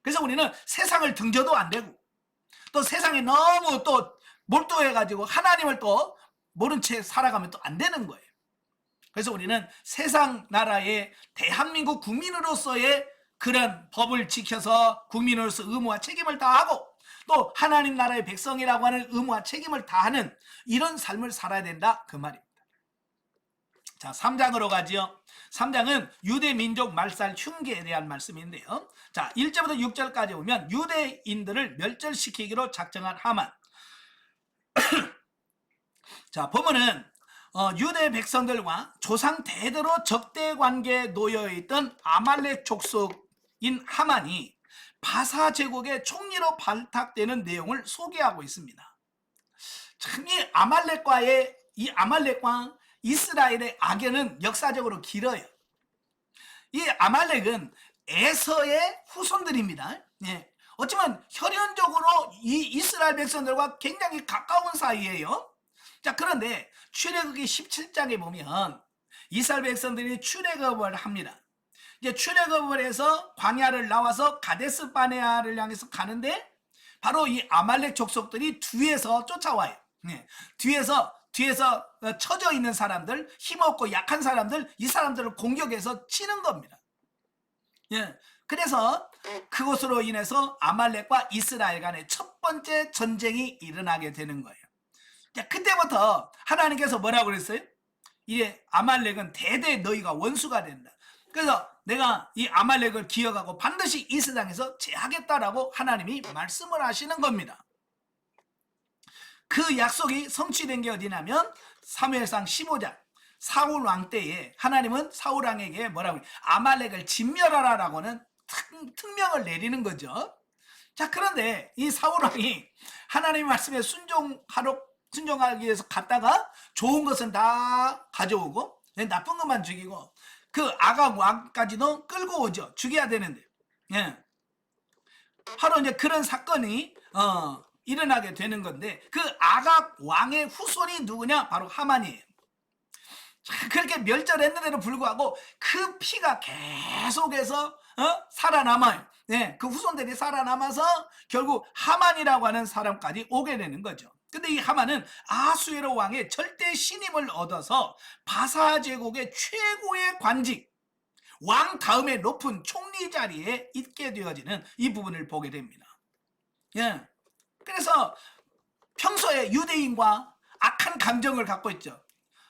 그래서 우리는 세상을 등져도 안 되고 또 세상에 너무 또 몰두해가지고 하나님을 또 모른 채 살아가면 또 안 되는 거예요. 그래서 우리는 세상 나라의 대한민국 국민으로서의 그런 법을 지켜서 국민으로서 의무와 책임을 다하고 또 하나님 나라의 백성이라고 하는 의무와 책임을 다하는 이런 삶을 살아야 된다 그 말입니다. 자, 3장으로 가지요. 3장은 유대 민족 말살 흉계에 대한 말씀인데요. 자, 1절부터 6절까지 보면 유대인들을 멸절시키기로 작정한 하만. 자, 보면은 유대 백성들과 조상 대대로 적대 관계에 놓여 있던 아말렉 족속인 하만이 바사 제국의 총리로 발탁되는 내용을 소개하고 있습니다. 참 이 아말렉과 이스라엘의 악연은 역사적으로 길어요. 이 아말렉은 에서의 후손들입니다. 예. 어쩌면 혈연적으로 이 이스라엘 백성들과 굉장히 가까운 사이예요. 자, 그런데 출애굽기 17장에 보면 이스라엘 백성들이 출애굽을 합니다. 이제 출애굽을 해서 광야를 나와서 가데스 바네아를 향해서 가는데 바로 이 아말렉 족속들이 뒤에서 쫓아와요. 예. 뒤에서 처져 있는 사람들, 힘없고 약한 사람들, 이 사람들을 공격해서 치는 겁니다. 예. 그래서 그것으로 인해서 아말렉과 이스라엘 간의 첫 번째 전쟁이 일어나게 되는 거예요. 자, 그때부터 하나님께서 뭐라고 그랬어요? 이제 아말렉은 대대 너희가 원수가 된다. 그래서 내가 이 아말렉을 기억하고 반드시 이 세상에서 제하겠다라고 하나님이 말씀을 하시는 겁니다. 그 약속이 성취된 게 어디냐면 사무엘상 15장 사울 왕 때에 하나님은 사울 왕에게 뭐라고 아말렉을 진멸하라라고는 특명을 내리는 거죠. 자, 그런데 이 사울 왕이 하나님의 말씀에 순종하기 위해서 갔다가 좋은 것은 다 가져오고 나쁜 것만 죽이고 그 아각 왕까지도 끌고 오죠. 죽여야 되는데. 예. 바로 이제 그런 사건이 일어나게 되는 건데 그 아각 왕의 후손이 누구냐? 바로 하만이에요. 자, 그렇게 멸절했는데도 불구하고 그 피가 계속해서 살아남아요. 네, 그 후손들이 살아남아서 결국 하만이라고 하는 사람까지 오게 되는 거죠. 근데 이 하만은 아수에로 왕의 절대 신임을 얻어서 바사 제국의 최고의 관직, 왕 다음에 높은 총리 자리에 있게 되어지는 이 부분을 보게 됩니다. 예. 그래서 평소에 유대인과 악한 감정을 갖고 있죠.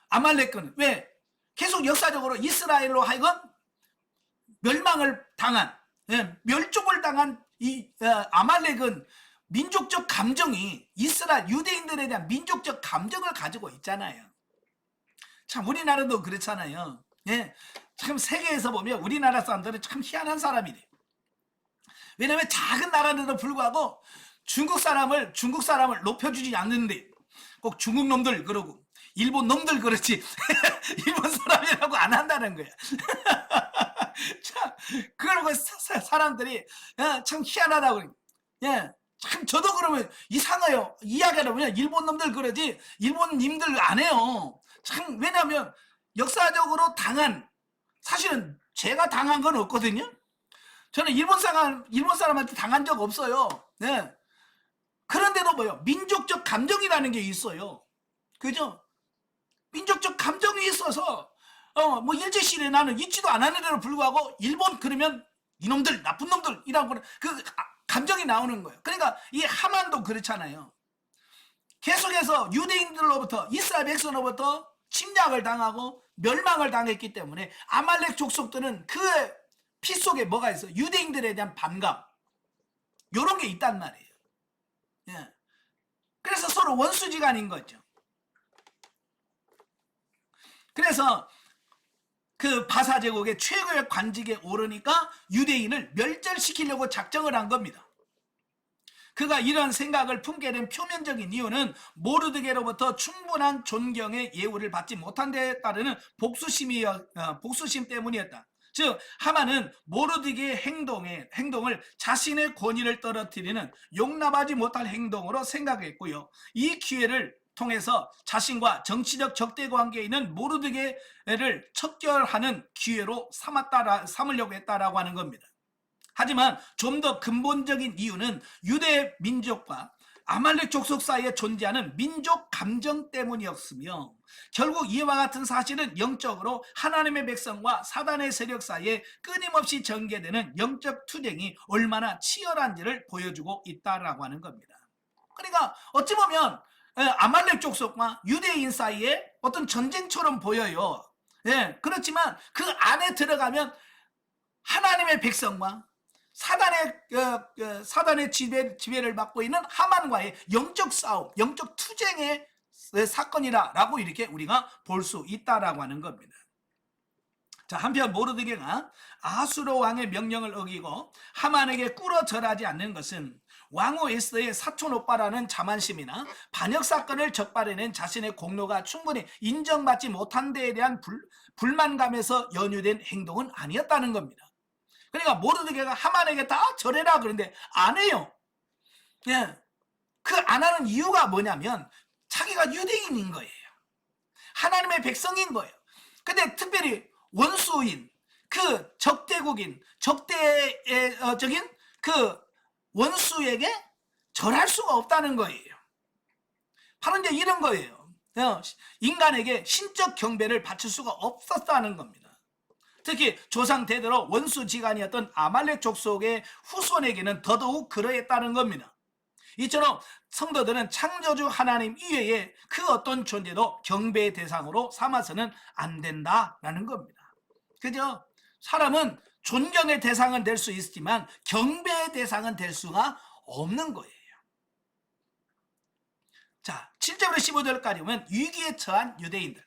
아말렉은 왜? 계속 역사적으로 이스라엘로 하여금 멸망을 당한, 멸종을 당한 이 아말렉은 민족적 감정이 이스라엘 유대인들에 대한 민족적 감정을 가지고 있잖아요. 참 우리나라도 그렇잖아요. 예. 참 세계에서 보면 우리나라 사람들은 참 희한한 사람이래. 왜냐하면 작은 나라인데도 불구하고 중국 사람을 높여주지 않는데 꼭 중국 놈들 그러고 일본 놈들 그렇지 일본 사람이라고 안 한다는 거야. 참 그러고 사람들이 참 희한하다고 그래. 예. 참 저도 그러면 이상해요. 이야기하다 보면 일본 놈들 그러지 일본님들 안 해요. 참 왜냐하면 역사적으로 당한 사실은 제가 당한 건 없거든요. 저는 일본 사람한테 당한 적 없어요. 네. 그런데도 뭐요? 민족적 감정이라는 게 있어요. 그죠? 민족적 감정이 있어서 뭐 일제시대에 나는 있지도 않았는데도 불구하고 일본 그러면 이놈들 나쁜 놈들이라고 그 감정이 나오는 거예요. 그러니까 이 하만도 그렇잖아요. 계속해서 유대인들로부터 이스라엘 백성으로부터 침략을 당하고 멸망을 당했기 때문에 아말렉 족속들은 그 피 속에 뭐가 있어? 유대인들에 대한 반감 이런 게 있단 말이에요. 예. 그래서 서로 원수지간인 거죠. 그래서 그 바사 제국의 최고의 관직에 오르니까 유대인을 멸절시키려고 작정을 한 겁니다. 그가 이런 생각을 품게 된 표면적인 이유는 모르드게로부터 충분한 존경의 예우를 받지 못한 데 따르는 복수심 때문이었다. 즉 하만은 모르드게의 행동을 자신의 권위를 떨어뜨리는 용납하지 못할 행동으로 생각했고요. 이 기회를 통해서 자신과 정치적 적대 관계에 있는 모르드게를 척결하는 기회로 삼으려고 했다라고 하는 겁니다. 하지만 좀 더 근본적인 이유는 유대 민족과 아말렉 족속 사이에 존재하는 민족 감정 때문이었으며 결국 이와 같은 사실은 영적으로 하나님의 백성과 사단의 세력 사이에 끊임없이 전개되는 영적 투쟁이 얼마나 치열한지를 보여주고 있다라고 하는 겁니다. 그러니까 어찌 보면 아말렉 족속과 유대인 사이에 어떤 전쟁처럼 보여요. 예, 그렇지만 그 안에 들어가면 하나님의 백성과 사단의 지배를 받고 있는 하만과의 영적 싸움, 영적 투쟁의 사건이라고 이렇게 우리가 볼 수 있다라고 하는 겁니다. 자, 한편 모르드게가 아수르 왕의 명령을 어기고 하만에게 꿇어 절하지 않는 것은 왕후 에스더의 사촌 오빠라는 자만심이나 반역 사건을 적발해낸 자신의 공로가 충분히 인정받지 못한 데에 대한 불만감에서 연유된 행동은 아니었다는 겁니다. 그러니까 모르드게가 하만에게 다 절해라 그런데 안 해요. 예. 그 안 하는 이유가 뭐냐면 자기가 유대인인 거예요. 하나님의 백성인 거예요. 근데 특별히 원수인 그 적대국인 적대적인 그 원수에게 절할 수가 없다는 거예요. 바로 이제 이런 거예요. 인간에게 신적 경배를 바칠 수가 없었다는 겁니다. 특히 조상 대대로 원수지간이었던 아말렉 족속의 후손에게는 더더욱 그러했다는 겁니다. 이처럼 성도들은 창조주 하나님 이외에 그 어떤 존재도 경배의 대상으로 삼아서는 안 된다라는 겁니다. 그죠? 사람은 존경의 대상은 될 수 있지만 경배의 대상은 될 수가 없는 거예요. 자, 7절부터 15절까지 보면 위기에 처한 유대인들.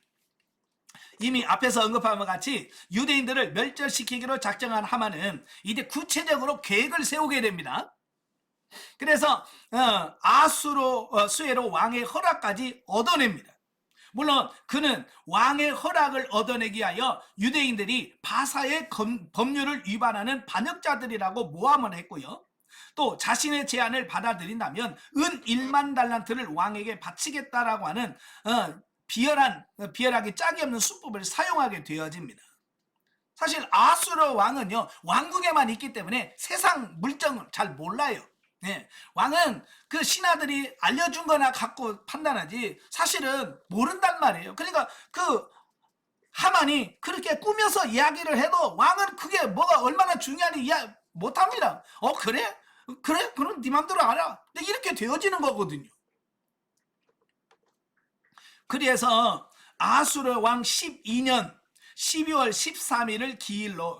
이미 앞에서 언급한 것 같이 유대인들을 멸절시키기로 작정한 하만은 이제 구체적으로 계획을 세우게 됩니다. 그래서 수에로 왕의 허락까지 얻어냅니다. 물론 그는 왕의 허락을 얻어내기 위하여 유대인들이 바사의 법률을 위반하는 반역자들이라고 모함을 했고요. 또 자신의 제안을 받아들인다면 은 1만 달란트를 왕에게 바치겠다라고 하는 비열하게 짝이 없는 수법을 사용하게 되어집니다. 사실 아수르 왕은요, 왕국에만 있기 때문에 세상 물정을 잘 몰라요. 네, 왕은 그 신하들이 알려준 거나 갖고 판단하지 사실은 모른단 말이에요. 그러니까 그 하만이 그렇게 꾸며서 이야기를 해도 왕은 그게 뭐가 얼마나 중요한지 이해 못합니다. 그래? 그래? 그럼 네 맘대로 알아. 근데 이렇게 되어지는 거거든요. 그래서 아수르 왕 12년 12월 13일을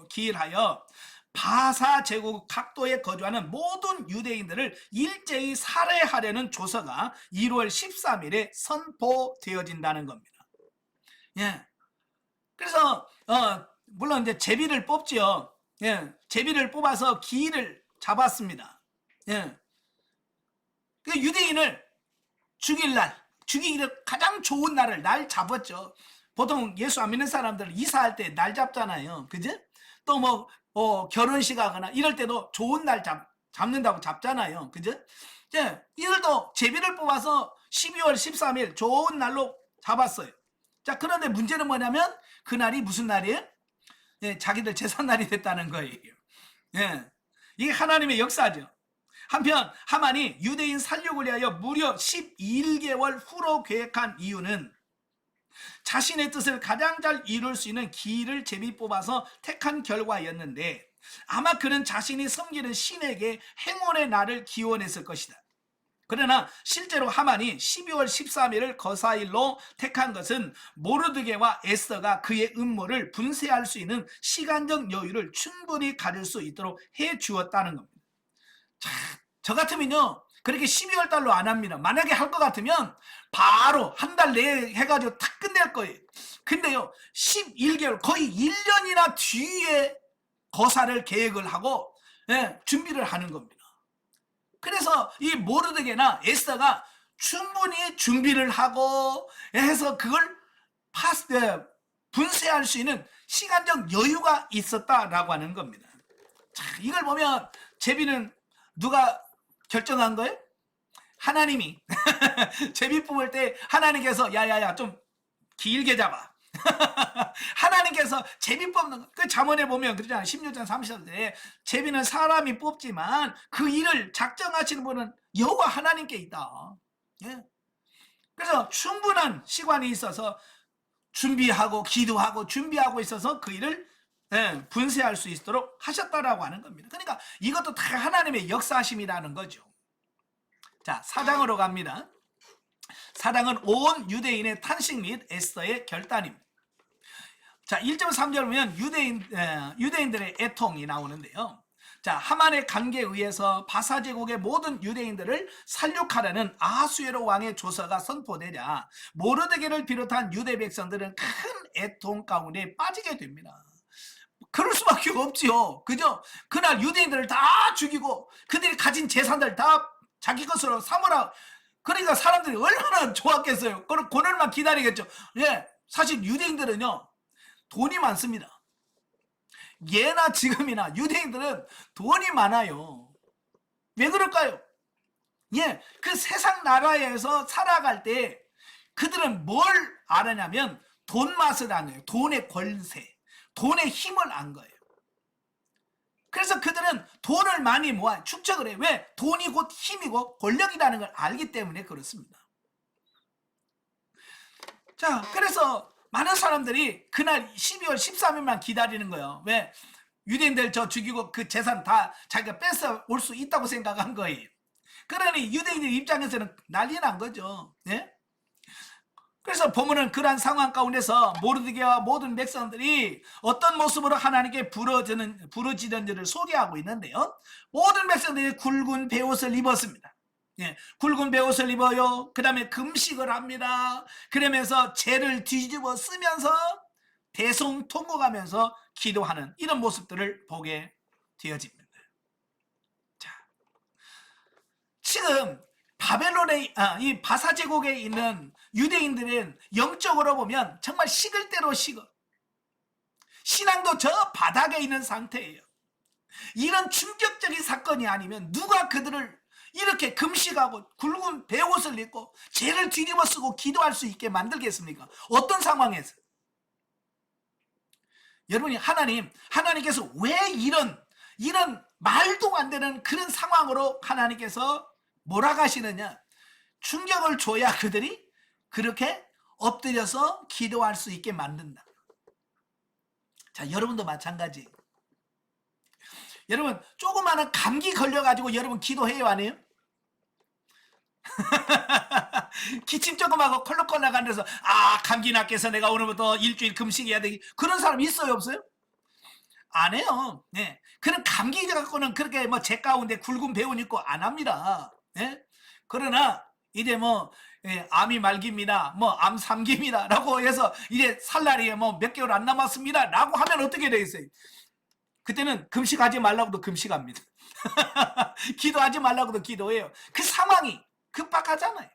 기일하여 바사 제국 각도에 거주하는 모든 유대인들을 일제히 살해하려는 조서가 1월 13일에 선포되어진다는 겁니다. 예. 그래서 물론 이제 제비를 뽑지요. 예. 제비를 뽑아서 기일을 잡았습니다. 예. 그 유대인을 죽이기를 가장 좋은 날 잡았죠. 보통 예수 안 믿는 사람들 이사할 때 날 잡잖아요. 그죠? 또 결혼식 하거나 이럴 때도 좋은 날 잡는다고 잡잖아요. 그죠? 예, 이들도 제비를 뽑아서 12월 13일 좋은 날로 잡았어요. 자, 그런데 문제는 뭐냐면 그날이 무슨 날이에요? 예, 자기들 제삿날이 됐다는 거예요. 예, 이게 하나님의 역사죠. 한편 하만이 유대인 살육을 위하여 무려 11개월 후로 계획한 이유는 자신의 뜻을 가장 잘 이룰 수 있는 기일을 제비 뽑아서 택한 결과였는데 아마 그는 자신이 섬기는 신에게 행운의 날을 기원했을 것이다. 그러나 실제로 하만이 12월 13일을 거사일로 택한 것은 모르드게와 에스더가 그의 음모를 분쇄할 수 있는 시간적 여유를 충분히 가질 수 있도록 해 주었다는 겁니다. 자, 저 같으면요 그렇게 12월 달로 안 합니다. 만약에 할 것 같으면 바로 한 달 내에 해가지고 탁 끝낼 거예요. 근데요 11개월 거의 1년이나 뒤에 거사를 계획을 하고 준비를 하는 겁니다. 그래서 이 모르드게나 에스더가 충분히 준비를 하고 해서 그걸 분쇄할 수 있는 시간적 여유가 있었다라고 하는 겁니다. 자, 이걸 보면 제비는 누가 결정한 거예요? 하나님이. 제비 뽑을 때 하나님께서 야야야 좀 길게 잡아. 하나님께서 제비 뽑는 그 잠언에 보면 그러잖아요. 16장 30절에 제비는 사람이 뽑지만 그 일을 작정하시는 분은 여호와 하나님께 있다. 예. 그래서 충분한 시간이 있어서 준비하고 기도하고 준비하고 있어서 그 일을 분쇄할 수 있도록 하셨다라고 하는 겁니다. 그러니까 이것도 다 하나님의 역사심이라는 거죠. 자, 4장으로 갑니다. 4장은 온 유대인의 탄식 및 에스더의 결단입니다. 자, 1절 3절 보면 유대인들의 애통이 나오는데요. 자, 하만의 관계에 의해서 바사 제국의 모든 유대인들을 살육하려는 아수에로 왕의 조서가 선포되자 모르드게를 비롯한 유대 백성들은 큰 애통 가운데 빠지게 됩니다. 그럴 수밖에 없지요. 그죠? 그날 유대인들을 다 죽이고 그들이 가진 재산들 다 자기 것으로 삼으라. 그러니까 사람들이 얼마나 좋았겠어요. 그럼 그날만 기다리겠죠. 예, 사실 유대인들은요 돈이 많습니다. 예나 지금이나 유대인들은 돈이 많아요. 왜 그럴까요? 예, 그 세상 나라에서 살아갈 때 그들은 뭘 알았냐면 돈 맛을 아는, 돈의 권세, 돈의 힘을 안 거예요. 그래서 그들은 돈을 많이 모아 축적을 해요. 왜? 돈이 곧 힘이고 권력이라는 걸 알기 때문에 그렇습니다. 자, 그래서 많은 사람들이 그날 12월 13일만 기다리는 거예요. 왜? 유대인들 저 죽이고 그 재산 다 자기가 뺏어 올 수 있다고 생각한 거예요. 그러니 유대인들 입장에서는 난리 난 거죠. 예? 그래서 보면은 그러한 상황 가운데서 모르드게와 모든 백성들이 어떤 모습으로 하나님께 부르짖는지를 소개하고 있는데요. 모든 백성들이 굵은 베옷을 입었습니다. 예, 굵은 베옷을 입어요. 그 다음에 금식을 합니다. 그러면서 재를 뒤집어 쓰면서 대성통곡하면서 기도하는 이런 모습들을 보게 되어집니다. 자, 지금 바벨론의 이 바사 제국에 있는 유대인들은 영적으로 보면 정말 식을 대로 식어 신앙도 저 바닥에 있는 상태예요. 이런 충격적인 사건이 아니면 누가 그들을 이렇게 금식하고 굵은 베옷을 입고 죄를 뒤집어 쓰고 기도할 수 있게 만들겠습니까? 어떤 상황에서? 여러분이 하나님께서 왜 이런 말도 안 되는 그런 상황으로 하나님께서 몰아가시느냐? 충격을 줘야 그들이 그렇게 엎드려서 기도할 수 있게 만든다. 자, 여러분도 마찬가지. 여러분 조그마한 감기 걸려가지고 여러분 기도해요, 안 해요? 기침 조금 하고 콜록콜 나간 데서 감기 낫겠어 내가 오늘부터 일주일 금식해야 되기 그런 사람 있어요, 없어요? 안 해요. 네. 그런 감기 갖고는 그렇게 뭐 제 가운데 굵은 배운 있고 안 합니다. 네? 그러나 이제 뭐 암이 말깁니다. 뭐 암 3기입니다라고 해서 이제 살 날이 뭐 몇 개월 안 남았습니다라고 하면 어떻게 되겠어요? 그때는 금식하지 말라고도 금식합니다. 기도하지 말라고도 기도해요. 그 상황이 급박하잖아요.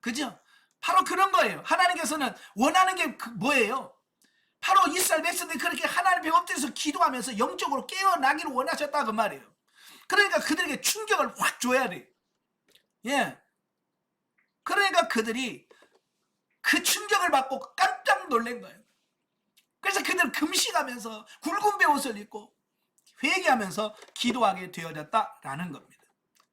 그죠? 바로 그런 거예요. 하나님께서는 원하는 게 뭐예요? 바로 이스라엘 백성들이 그렇게 하나님 벽 엎드려서 기도하면서 영적으로 깨어나기를 원하셨다 그 말이에요. 그러니까 그들에게 충격을 확 줘야 돼. 예. 그러니까 그들이 그 충격을 받고 깜짝 놀란 거예요. 그래서 그들은 금식하면서 굵은 베옷을 입고 회개하면서 기도하게 되어졌다라는 겁니다.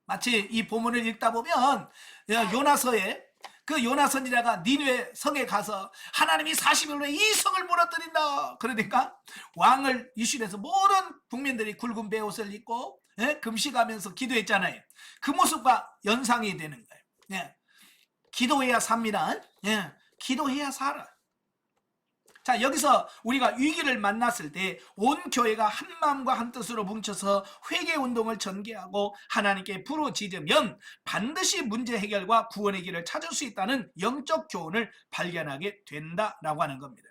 마치 이 본문을 읽다 보면 요나서에 그 요나선지자가 니느웨 성에 가서 하나님이 40일 후에 이 성을 무너뜨린다. 그러니까 왕을 이슈해서 모든 국민들이 굵은 베옷을 입고 금식하면서 기도했잖아요. 그 모습과 연상이 되는 거예요. 예. 기도해야 삽니다. 예. 기도해야 살아. 자, 여기서 우리가 위기를 만났을 때 온 교회가 한 마음과 한 뜻으로 뭉쳐서 회개 운동을 전개하고 하나님께 부르짖으면 반드시 문제 해결과 구원의 길을 찾을 수 있다는 영적 교훈을 발견하게 된다라고 하는 겁니다.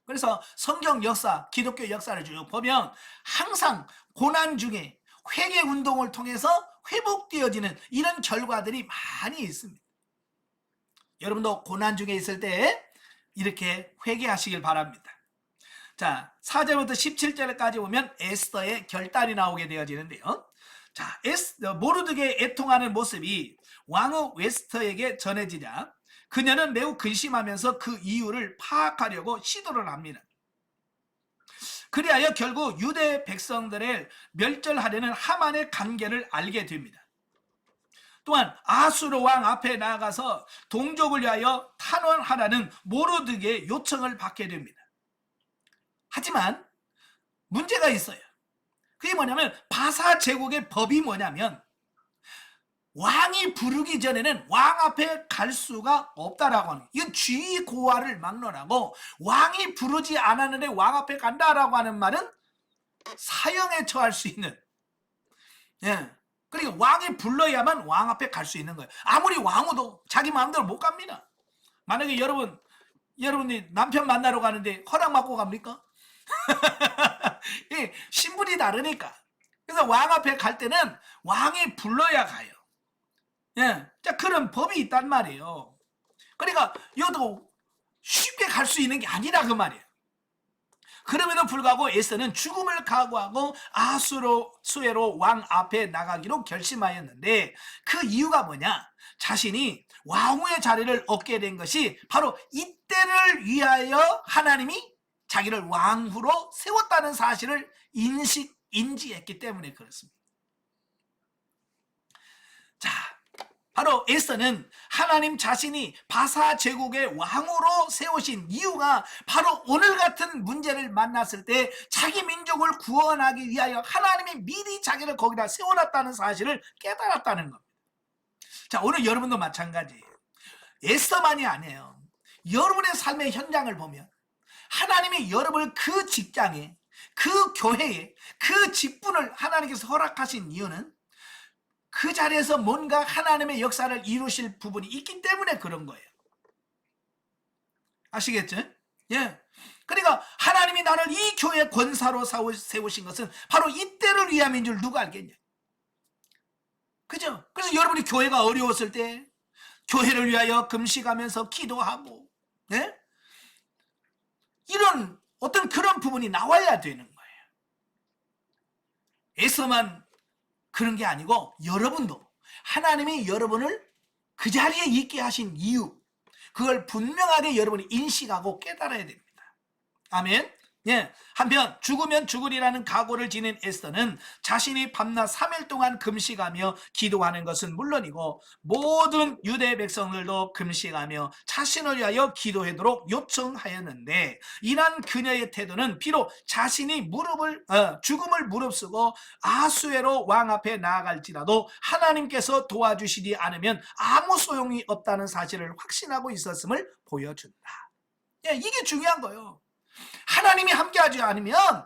그래서 성경 역사, 기독교 역사를 쭉 보면 항상 고난 중에 회개 운동을 통해서 회복되어지는 이런 결과들이 많이 있습니다. 여러분도 고난 중에 있을 때 이렇게 회개하시길 바랍니다. 자, 4절부터 17절까지 보면 에스더의 결단이 나오게 되어지는데요. 자, 모르드게 애통하는 모습이 왕후 웨스터에게 전해지자 그녀는 매우 근심하면서 그 이유를 파악하려고 시도를 합니다. 그리하여 결국 유대 백성들을 멸절하려는 하만의 관계를 알게 됩니다. 또한 아수르 왕 앞에 나아가서 동족을 위하여 탄원하라는 모르드게의 요청을 받게 됩니다. 하지만 문제가 있어요. 그게 뭐냐면 바사 제국의 법이 뭐냐면 왕이 부르기 전에는 왕 앞에 갈 수가 없다라고 하는, 이건 쥐 고화를 막론하고 왕이 부르지 않았는데 왕 앞에 간다라고 하는 말은 사형에 처할 수 있는, 그러니까 왕이 불러야만 왕 앞에 갈 수 있는 거예요. 아무리 왕후도 자기 마음대로 못 갑니다. 만약에 여러분이 남편 만나러 가는데 허락 받고 갑니까? 신분이 다르니까. 그래서 왕 앞에 갈 때는 왕이 불러야 가요. 자, 그런 법이 있단 말이에요. 그러니까 이것도 쉽게 갈 수 있는 게 아니라 그 말이에요. 그럼에도 불구하고 에스더는 죽음을 각오하고 아수에로 왕 앞에 나가기로 결심하였는데 그 이유가 뭐냐? 자신이 왕후의 자리를 얻게 된 것이 바로 이때를 위하여 하나님이 자기를 왕후로 세웠다는 사실을 인지했기 때문에 그렇습니다. 자, 바로 에스더는 하나님 자신이 바사 제국의 왕으로 세우신 이유가 바로 오늘 같은 문제를 만났을 때 자기 민족을 구원하기 위하여 하나님이 미리 자기를 거기다 세워놨다는 사실을 깨달았다는 겁니다. 자, 오늘 여러분도 마찬가지예요. 에스더만이 아니에요. 여러분의 삶의 현장을 보면 하나님이 여러분을 그 직장에, 그 교회에, 그 직분을 하나님께서 허락하신 이유는 그 자리에서 뭔가 하나님의 역사를 이루실 부분이 있기 때문에 그런 거예요. 아시겠죠? 예. 그러니까 하나님이 나를 이 교회 권사로 세우신 것은 바로 이때를 위함인 줄 누가 알겠냐. 그죠? 그래서 여러분이 교회가 어려웠을 때 교회를 위하여 금식하면서 기도하고, 예? 이런 어떤 그런 부분이 나와야 되는 거예요. 에서만 그런 게 아니고 여러분도 하나님이 여러분을 그 자리에 있게 하신 이유, 그걸 분명하게 여러분이 인식하고 깨달아야 됩니다. 아멘. 예. 한편 죽으면 죽으리라는 각오를 지닌 에스더는 자신이 밤낮 3일 동안 금식하며 기도하는 것은 물론이고 모든 유대 백성들도 금식하며 자신을 위하여 기도하도록 요청하였는데, 이러한 그녀의 태도는 비록 자신이 죽음을 무릅쓰고 아수에로 왕 앞에 나아갈지라도 하나님께서 도와주시지 않으면 아무 소용이 없다는 사실을 확신하고 있었음을 보여준다. 예, 이게 중요한 거예요. 하나님이 함께하지 않으면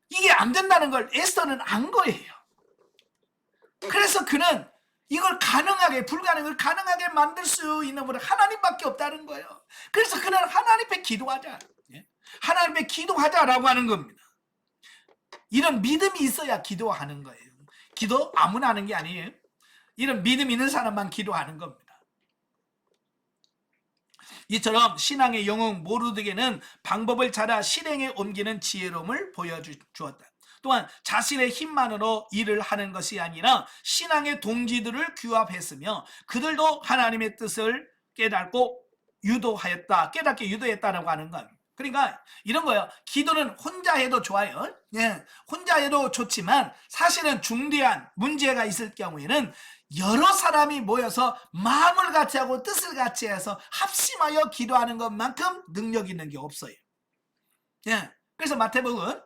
이게 안 된다는 걸 에스더는 안 거예요. 그래서 그는 이걸 불가능을 가능하게 만들 수 있는 분은 하나님밖에 없다는 거예요. 그래서 그는 하나님 앞에 기도하자, 하나님 앞에 기도하자라고 하는 겁니다. 이런 믿음이 있어야 기도하는 거예요. 기도 아무나 하는 게 아니에요. 이런 믿음 있는 사람만 기도하는 겁니다. 이처럼 신앙의 영웅 모르드게는 방법을 찾아 실행에 옮기는 지혜로움을 보여주었다. 또한 자신의 힘만으로 일을 하는 것이 아니라 신앙의 동지들을 규합했으며 그들도 하나님의 뜻을 깨닫게 유도했다라고 하는 겁니다. 그러니까 이런 거예요. 기도는 혼자 해도 좋아요. 예, 혼자 해도 좋지만 사실은 중대한 문제가 있을 경우에는 여러 사람이 모여서 마음을 같이 하고 뜻을 같이 해서 합심하여 기도하는 것만큼 능력 있는 게 없어요. 예, 그래서 마태복음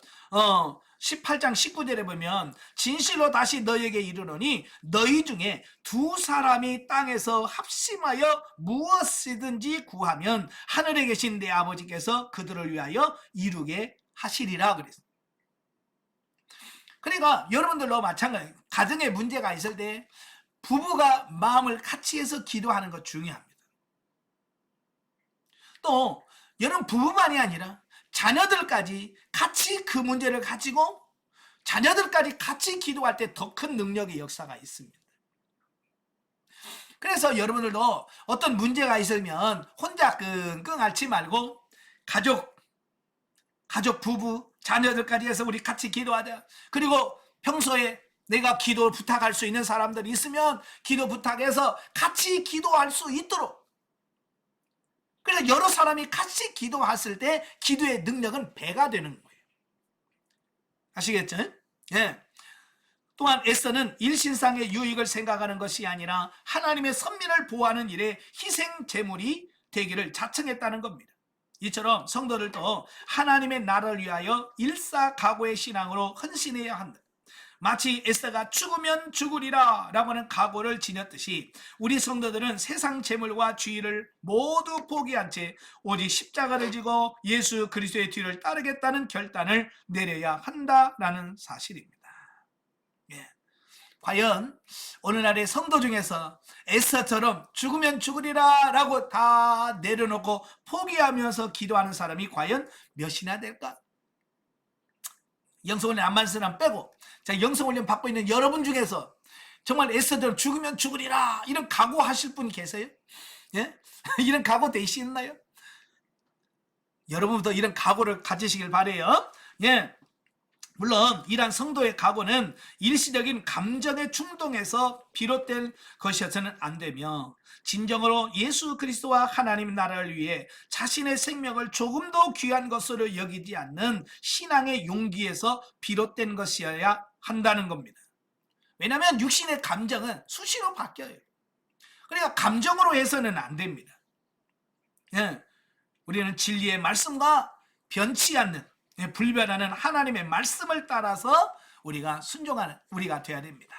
18장 19절에 보면 진실로 다시 너희에게 이르노니 너희 중에 두 사람이 땅에서 합심하여 무엇이든지 구하면 하늘에 계신 내 아버지께서 그들을 위하여 이루게 하시리라 그랬어요. 그러니까 여러분들도 마찬가지예요. 가정에 문제가 있을 때 부부가 마음을 같이 해서 기도하는 것 중요합니다. 또 여러분 부부만이 아니라 자녀들까지 같이 그 문제를 가지고 자녀들까지 같이 기도할 때 더 큰 능력의 역사가 있습니다. 그래서 여러분들도 어떤 문제가 있으면 혼자 끙끙 앓지 말고 가족, 부부, 자녀들까지 해서 우리 같이 기도하자. 그리고 평소에 내가 기도 부탁할 수 있는 사람들이 있으면 기도 부탁해서 같이 기도할 수 있도록. 그래서 여러 사람이 같이 기도했을 때 기도의 능력은 배가 되는 거예요. 아시겠죠? 예. 또한 에스더는 일신상의 유익을 생각하는 것이 아니라 하나님의 선민을 보호하는 일에 희생 제물이 되기를 자청했다는 겁니다. 이처럼 성도들도 하나님의 나라를 위하여 일사각오의 신앙으로 헌신해야 한다. 마치 에스더가 죽으면 죽으리라 라고 하는 각오를 지녔듯이 우리 성도들은 세상 재물과 주의를 모두 포기한 채 오직 십자가를 지고 예수 그리스도의 뒤를 따르겠다는 결단을 내려야 한다라는 사실입니다. 예. 과연 오늘날의 성도 중에서 에스더처럼 죽으면 죽으리라 라고 다 내려놓고 포기하면서 기도하는 사람이 과연 몇이나 될까? 영성훈련 안 받은 사람 빼고, 자, 영성훈련 받고 있는 여러분 중에서 정말 에스더처럼 죽으면 죽으리라 이런 각오하실 분 계세요? 예? 이런 각오 되시나요? 여러분부터 이런 각오를 가지시길 바래요. 예. 물론 이러한 성도의 각오는 일시적인 감정의 충동에서 비롯된 것이어서는 안 되며 진정으로 예수 그리스도와 하나님 나라를 위해 자신의 생명을 조금도 귀한 것으로 여기지 않는 신앙의 용기에서 비롯된 것이어야 한다는 겁니다. 왜냐하면 육신의 감정은 수시로 바뀌어요. 그러니까 감정으로 해서는 안 됩니다. 예. 우리는 진리의 말씀과 변치 않는 불변하는 하나님의 말씀을 따라서 우리가 순종하는 우리가 되어야 됩니다.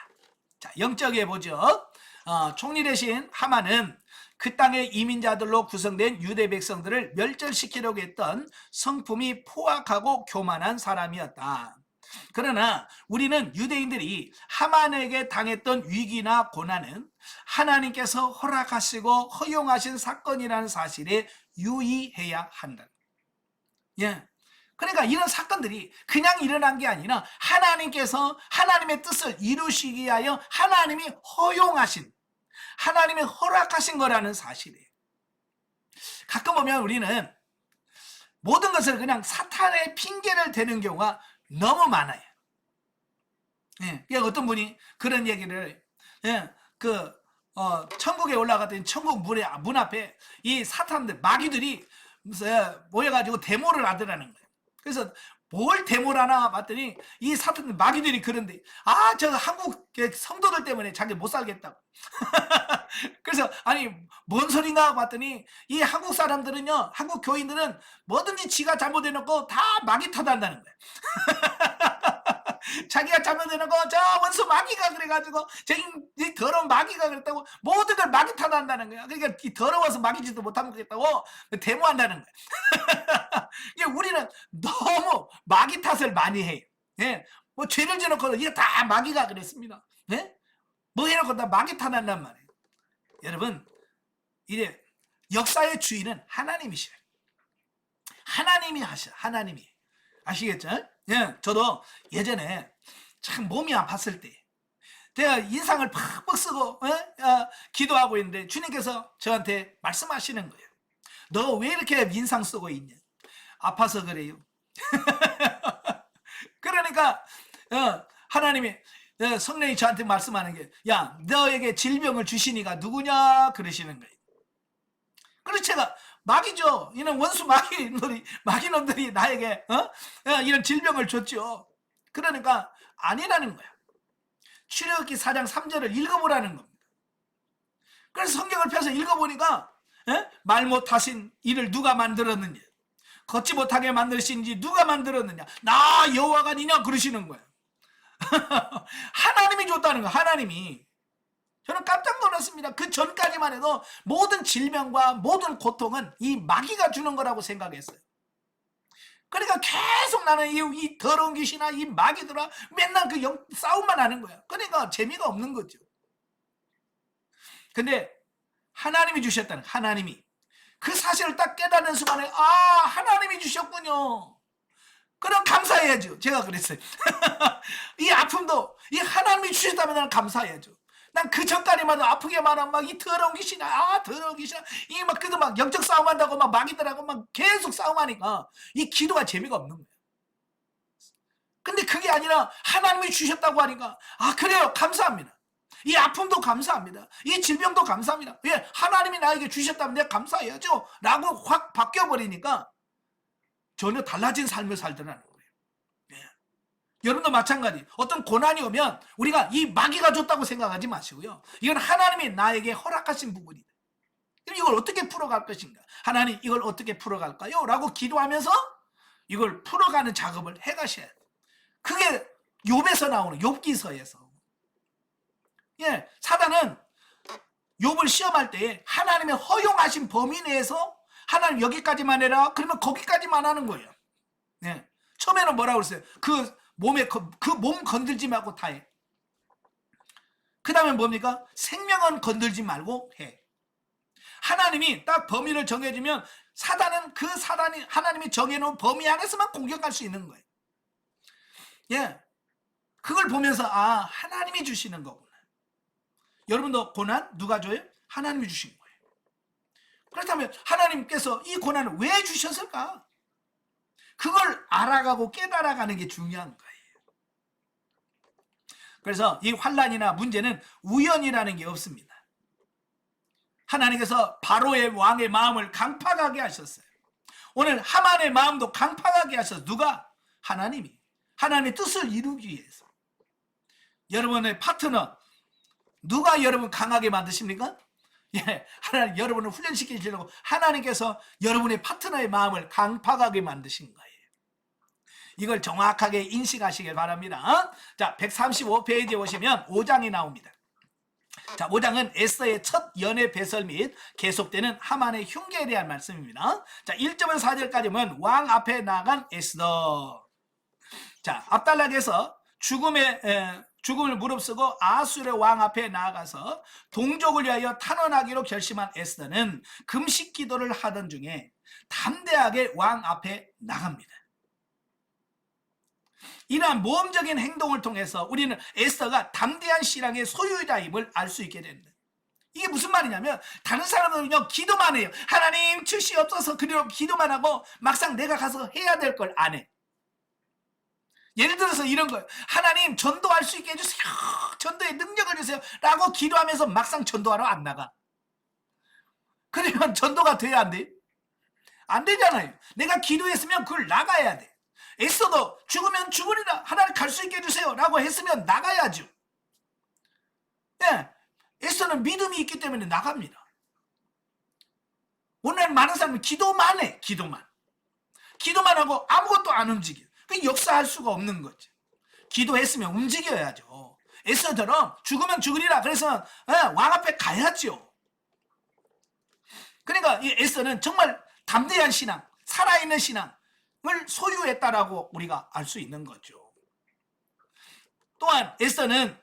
자, 영적에 보죠. 총리 대신 하만은 그 땅의 이민자들로 구성된 유대 백성들을 멸절시키려고 했던 성품이 포악하고 교만한 사람이었다. 그러나 우리는 유대인들이 하만에게 당했던 위기나 고난은 하나님께서 허락하시고 허용하신 사건이라는 사실에 유의해야 한다. 예. 그러니까 이런 사건들이 그냥 일어난 게 아니라 하나님께서 하나님의 뜻을 이루시기 위하여 하나님이 허용하신, 하나님이 허락하신 거라는 사실이에요. 가끔 보면 우리는 모든 것을 그냥 사탄의 핑계를 대는 경우가 너무 많아요. 예, 어떤 분이 그런 얘기를, 예, 천국에 올라갔더니 천국 문 앞에 이 사탄들, 마귀들이 모여가지고 데모를 하더라는 거예요. 그래서 뭘 데모를 하나 봤더니 이 사탄들, 마귀들이 그런데, 저 한국 성도들 때문에 자기 못 살겠다고. 그래서 아니 뭔 소린가 봤더니 이 한국 사람들은요, 한국 교인들은 뭐든지 지가 잘못해놓고 다 마귀 탓한다는 거예요. 자기가 잘못해놓고 저 원수 마귀가 그래가지고 이 더러운 마귀가 그랬다고 모든 걸 마귀 탓한다는 거야. 그러니까 이 더러워서 마귀짓도 못하겠다고 데모한다는 거야. 우리는 너무 마귀 탓을 많이 해요. 예? 뭐 죄를 지어놓고 이게 다 마귀가 그랬습니다. 예? 뭐 해놓고 다 마귀 탓한단 말이에요. 여러분, 이래 역사의 주인은 하나님이시래요. 하나님이 하셔. 하나님이. 아시겠죠? 예, 저도 예전에 참 몸이 아팠을 때 제가 인상을 팍팍 쓰고 기도하고 있는데 주님께서 저한테 말씀하시는 거예요. 너 왜 이렇게 인상 쓰고 있냐? 아파서 그래요. 그러니까 하나님이, 성령이 저한테 말씀하는 게, 야, 너에게 질병을 주시니가 누구냐? 그러시는 거예요. 그래서 제가 마귀죠. 이런 원수 마귀놈들이 나에게 이런 질병을 줬죠. 그러니까 아니라는 거야. 출애굽기 4장 3절을 읽어보라는 겁니다. 그래서 성경을 펴서 읽어보니까 말 못하신 이를 누가 만들었느냐, 걷지 못하게 만드신지 누가 만들었느냐, 나 여호와가 아니냐 그러시는 거야. 하나님이 줬다는 거야. 하나님이. 저는 깜짝 놀랐습니다. 그 전까지만 해도 모든 질병과 모든 고통은 이 마귀가 주는 거라고 생각했어요. 그러니까 계속 나는 이 더러운 귀신아, 이 마귀들아 맨날 싸움만 하는 거야. 그러니까 재미가 없는 거죠. 근데 하나님이 주셨다는, 하나님이 그 사실을 딱 깨닫는 순간에 하나님이 주셨군요. 그럼 감사해야죠. 제가 그랬어요. 이 아픔도 이 하나님이 주셨다면 나는 감사해야죠. 난 그 전까지만 아프게만 하면 막 이 더러운 귀신아, 더러운 귀신아, 이 막 그도 막 영적 싸움한다고 막 마귀들하고 막 계속 싸움하니까 이 기도가 재미가 없는 거예요. 근데 그게 아니라 하나님이 주셨다고 하니까 그래요, 감사합니다. 이 아픔도 감사합니다. 이 질병도 감사합니다. 왜? 하나님이 나에게 주셨다면 내가 감사해야죠 라고 확 바뀌어버리니까 전혀 달라진 삶을 살더라는 거예요. 여러분도 마찬가지. 어떤 고난이 오면 우리가 이 마귀가 줬다고 생각하지 마시고요, 이건 하나님이 나에게 허락하신 부분이다. 그럼 이걸 어떻게 풀어갈 것인가? 하나님, 이걸 어떻게 풀어갈까요? 라고 기도하면서 이걸 풀어가는 작업을 해가셔야 돼요. 그게 욥에서 나오는, 욥기서에서. 사단은 욥을 시험할 때 하나님의 허용하신 범위 내에서 하나님 여기까지만 해라 그러면 거기까지만 하는 거예요. 처음에는 뭐라고 그랬어요? 그 몸 건들지 말고 다 해. 그 다음에 뭡니까? 생명은 건들지 말고 해. 하나님이 딱 범위를 정해주면 사단은 사단이 하나님이 정해놓은 범위 안에서만 공격할 수 있는 거예요. 그걸 보면서 하나님이 주시는 거구나. 여러분도 고난 누가 줘요? 하나님이 주신 거예요. 그렇다면 하나님께서 이 고난을 왜 주셨을까? 그걸 알아가고 깨달아가는 게 중요한 거예요. 그래서 이 환난이나 문제는 우연이라는 게 없습니다. 하나님께서 바로의 왕의 마음을 강팍하게 하셨어요. 오늘 하만의 마음도 강팍하게 하셔서 누가? 하나님이. 하나님의 뜻을 이루기 위해서. 여러분의 파트너 누가 여러분 강하게 만드십니까? 하나님 여러분을 훈련시키시려고 하나님께서 여러분의 파트너의 마음을 강팍하게 만드신 거예요. 이걸 정확하게 인식하시길 바랍니다. 자, 135페이지에 보시면 5장이 나옵니다. 자, 5장은 에스더의 첫 연애 배설 및 계속되는 하만의 흉계에 대한 말씀입니다. 자, 1절에서 4절까지 보면 왕 앞에 나간 에스더. 자, 압달락에서 죽음의 죽음을 무릅쓰고 아수르의 왕 앞에 나아가서 동족을 위하여 탄원하기로 결심한 에스더는 금식 기도를 하던 중에 담대하게 왕 앞에 나갑니다. 이러한 모험적인 행동을 통해서 우리는 에스더가 담대한 신앙의 소유자임을 알 수 있게 됩니다. 이게 무슨 말이냐면 다른 사람들은요 기도만 해요. 하나님 주시옵소서 그리고 기도만 하고 막상 내가 가서 해야 될 걸 안 해. 예를 들어서 이런 거예요. 하나님 전도할 수 있게 해주세요. 전도의 능력을 주세요. 라고 기도하면서 막상 전도하러 안 나가. 그러면 전도가 돼야 안 돼? 안 되잖아요. 내가 기도했으면 그걸 나가야 돼. 에스더도 죽으면 죽으리라 하나님 갈 수 있게 해주세요 라고 했으면 나가야죠. 네, 에스더는 믿음이 있기 때문에 나갑니다. 오늘 많은 사람은 기도만 해. 기도만 하고 아무것도 안 움직여. 그 역사할 수가 없는 거죠. 기도했으면 움직여야죠. 에스더처럼 죽으면 죽으리라 그래서 왕 앞에 가야죠. 그러니까 이 에스더는 정말 담대한 신앙, 살아있는 신앙을 소유했다라고 우리가 알 수 있는 거죠. 또한 에스더는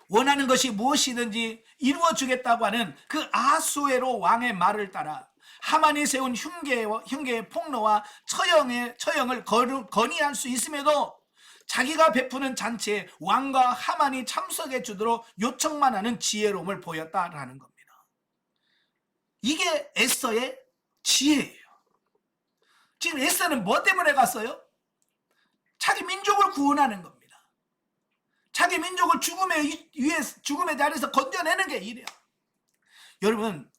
원하는 것이 무엇이든지 이루어 주겠다고 하는 그 아수에로 왕의 말을 따라 하만이 세운 흉계의 폭로와 처형을 건의할 수 있음에도 자기가 베푸는 잔치에 왕과 하만이 참석해 주도록 요청만 하는 지혜로움을 보였다라는 겁니다. 이게 에스더의 지혜예요. 지금 에스더는 뭐 때문에 갔어요? 자기 민족을 구원하는 겁니다. 자기 민족을 죽음의 자리에서 건져내는 게 일이야. 여러분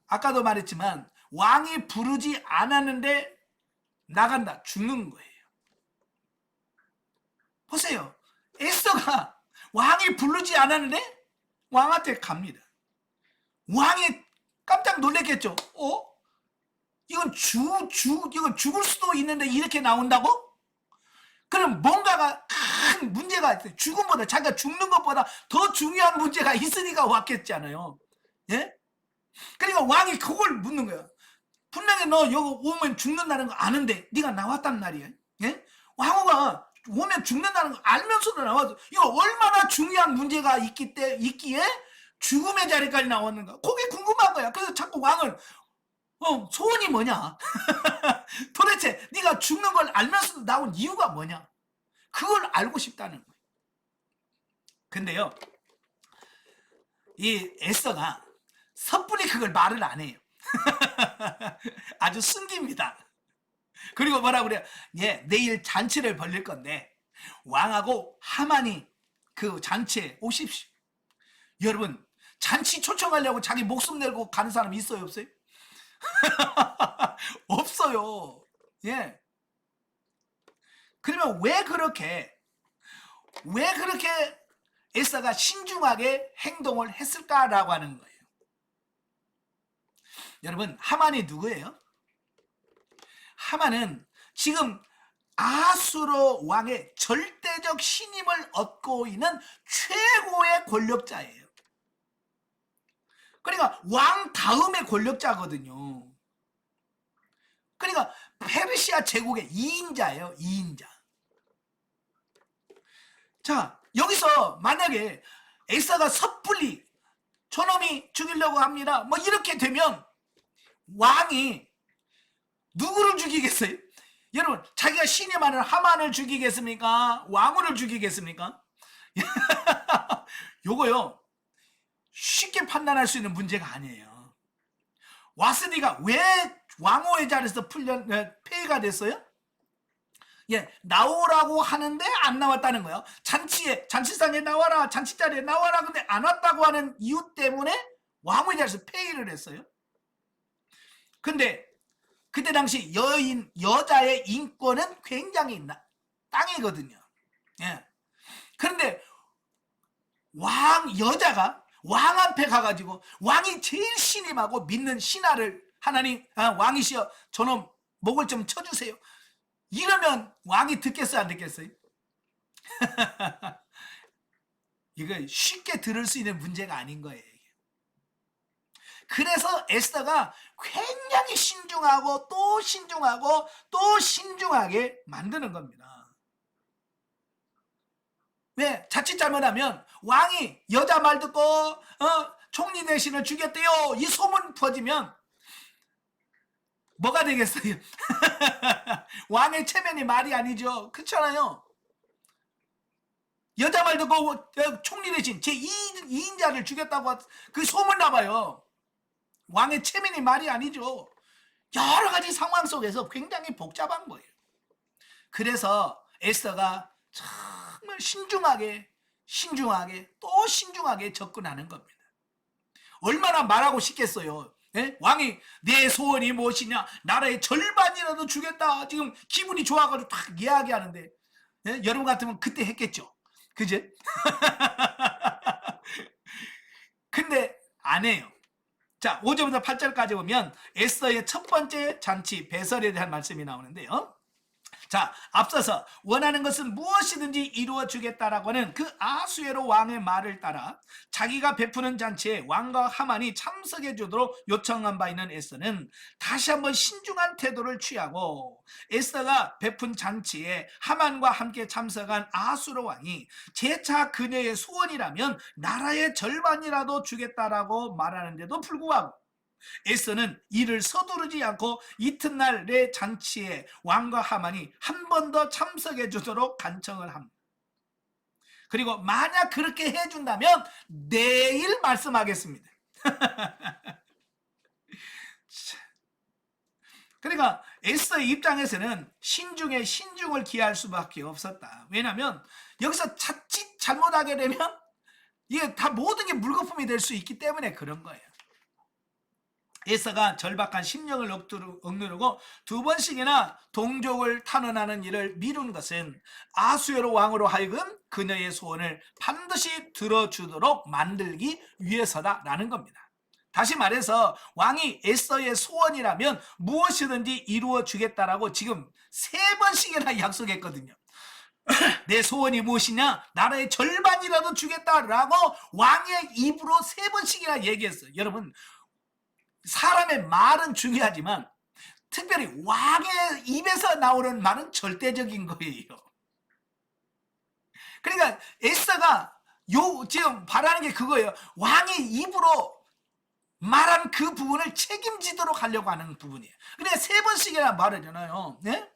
아까도 말했지만 왕이 부르지 않았는데 나간다. 죽는 거예요. 보세요. 에스더가 왕이 부르지 않았는데 왕한테 갑니다. 왕이 깜짝 놀랐겠죠. 이건 이건 죽을 수도 있는데 이렇게 나온다고? 그럼 뭔가가 큰 문제가 있어요. 죽음보다 자기가 죽는 것보다 더 중요한 문제가 있으니까 왔겠잖아요. 예? 그러니까 왕이 그걸 묻는 거예요. 분명히 너 여기 오면 죽는다는 거 아는데 네가 나왔단 말이야. 예? 왕후가 오면 죽는다는 거 알면서도 나와서 이거 얼마나 중요한 문제가 있기에 죽음의 자리까지 나왔는가. 그게 궁금한 거야. 그래서 자꾸 왕을 소원이 뭐냐? 도대체 네가 죽는 걸 알면서도 나온 이유가 뭐냐? 그걸 알고 싶다는 거예요. 근데요, 이 에스더가 섣불리 그걸 말을 안 해요. 아주 숨깁니다. 그리고 뭐라 그래요? 예, 내일 잔치를 벌릴 건데 왕하고 하만이 그 잔치에 오십시오. 여러분 잔치 초청하려고 자기 목숨 내고 가는 사람 있어요, 없어요? 없어요. 예. 그러면 왜 그렇게 에스더가 신중하게 행동을 했을까라고 하는 거예요. 여러분 하만이 누구예요? 하만은 지금 아수르 왕의 절대적 신임을 얻고 있는 최고의 권력자예요. 그러니까 왕 다음의 권력자거든요. 그러니까 페르시아 제국의 2인자예요. 2인자. 자, 여기서 만약에 에스더가 섣불리 저놈이 죽이려고 합니다. 뭐 이렇게 되면 왕이 누구를 죽이겠어요? 여러분 자기가 신임하는 하만을 죽이겠습니까? 왕후를 죽이겠습니까? 요거요 쉽게 판단할 수 있는 문제가 아니에요. 와스디가 왜 왕후의 자리에서 폐위가 됐어요? 예, 나오라고 하는데 안 나왔다는 거예요. 잔치상에 나와라, 잔치자리에 나와라. 근데 안 왔다고 하는 이유 때문에 왕후의 자리에서 폐위를 했어요. 근데 그때 당시 여자의 인권은 굉장히 땅이거든요. 예. 그런데 여자가 왕 앞에 가가지고 왕이 제일 신임하고 믿는 신하를 하나님 왕이시여 저놈 목을 좀 쳐주세요. 이러면 왕이 듣겠어요, 안 듣겠어요? 이거 쉽게 들을 수 있는 문제가 아닌 거예요. 그래서 에스더가 굉장히 신중하고 또 신중하게 만드는 겁니다. 왜 자칫 잘못하면 왕이 여자 말 듣고 총리 대신을 죽였대요 이 소문 퍼지면 뭐가 되겠어요? 왕의 체면이 말이 아니죠. 그렇잖아요. 여자 말 듣고 총리 대신 제2인자를 죽였다고 그 소문 나봐요. 왕의 체면이 말이 아니죠. 여러 가지 상황 속에서 굉장히 복잡한 거예요. 그래서 에스더가 정말 신중하게 또 신중하게 접근하는 겁니다. 얼마나 말하고 싶겠어요. 예? 왕이 내 소원이 무엇이냐 나라의 절반이라도 주겠다 지금 기분이 좋아가지고 딱 이야기하는데 예? 여러분 같으면 그때 했겠죠. 그제? 근데 안 해요. 자 5절부터 8절까지 보면 에스더의 첫 번째 잔치 배설에 대한 말씀이 나오는데요. 자, 앞서서 원하는 것은 무엇이든지 이루어 주겠다라고 하는 그 아수에로 왕의 말을 따라 자기가 베푸는 잔치에 왕과 하만이 참석해 주도록 요청한 바 있는 에스더는 다시 한번 신중한 태도를 취하고 에스더가 베푼 잔치에 하만과 함께 참석한 아수르 왕이 재차 그녀의 소원이라면 나라의 절반이라도 주겠다라고 말하는데도 불구하고 에스더는 이를 서두르지 않고 이튿날의 잔치에 왕과 하만이 한 번 더 참석해 주도록 간청을 합니다. 그리고 만약 그렇게 해준다면 내일 말씀하겠습니다. 그러니까 에스더의 입장에서는 신중에 신중을 기할 수밖에 없었다. 왜냐하면 여기서 자칫 잘못하게 되면 이게 다 모든 게 물거품이 될 수 있기 때문에 그런 거예요. 에스더가 절박한 심령을 억누르고 두 번씩이나 동족을 탄원하는 일을 미룬 것은 아수에로 왕으로 하여금 그녀의 소원을 반드시 들어주도록 만들기 위해서다라는 겁니다. 다시 말해서 왕이 에스더의 소원이라면 무엇이든지 이루어 주겠다라고 지금 3번씩이나 약속했거든요. 내 소원이 무엇이냐? 나라의 절반이라도 주겠다라고 왕의 입으로 3번씩이나 얘기했어요. 여러분 사람의 말은 중요하지만 특별히 왕의 입에서 나오는 말은 절대적인 거예요. 그러니까 에스더가 지금 바라는 게 그거예요. 왕의 입으로 말한 그 부분을 책임지도록 하려고 하는 부분이에요. 그러니까 3번씩이나 말하잖아요. 네?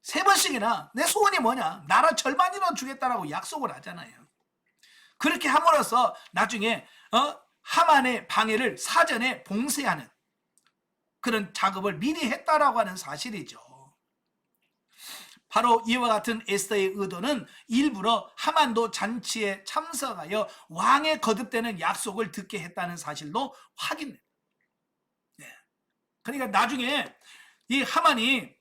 3번씩이나 내 소원이 뭐냐? 나라 절반이라도 주겠다라고 약속을 하잖아요. 그렇게 함으로써 나중에 하만의 방해를 사전에 봉쇄하는 그런 작업을 미리 했다라고 하는 사실이죠. 바로 이와 같은 에스더의 의도는 일부러 하만도 잔치에 참석하여 왕의 거듭되는 약속을 듣게 했다는 사실도 확인돼요. 네. 그러니까 나중에 이 하만이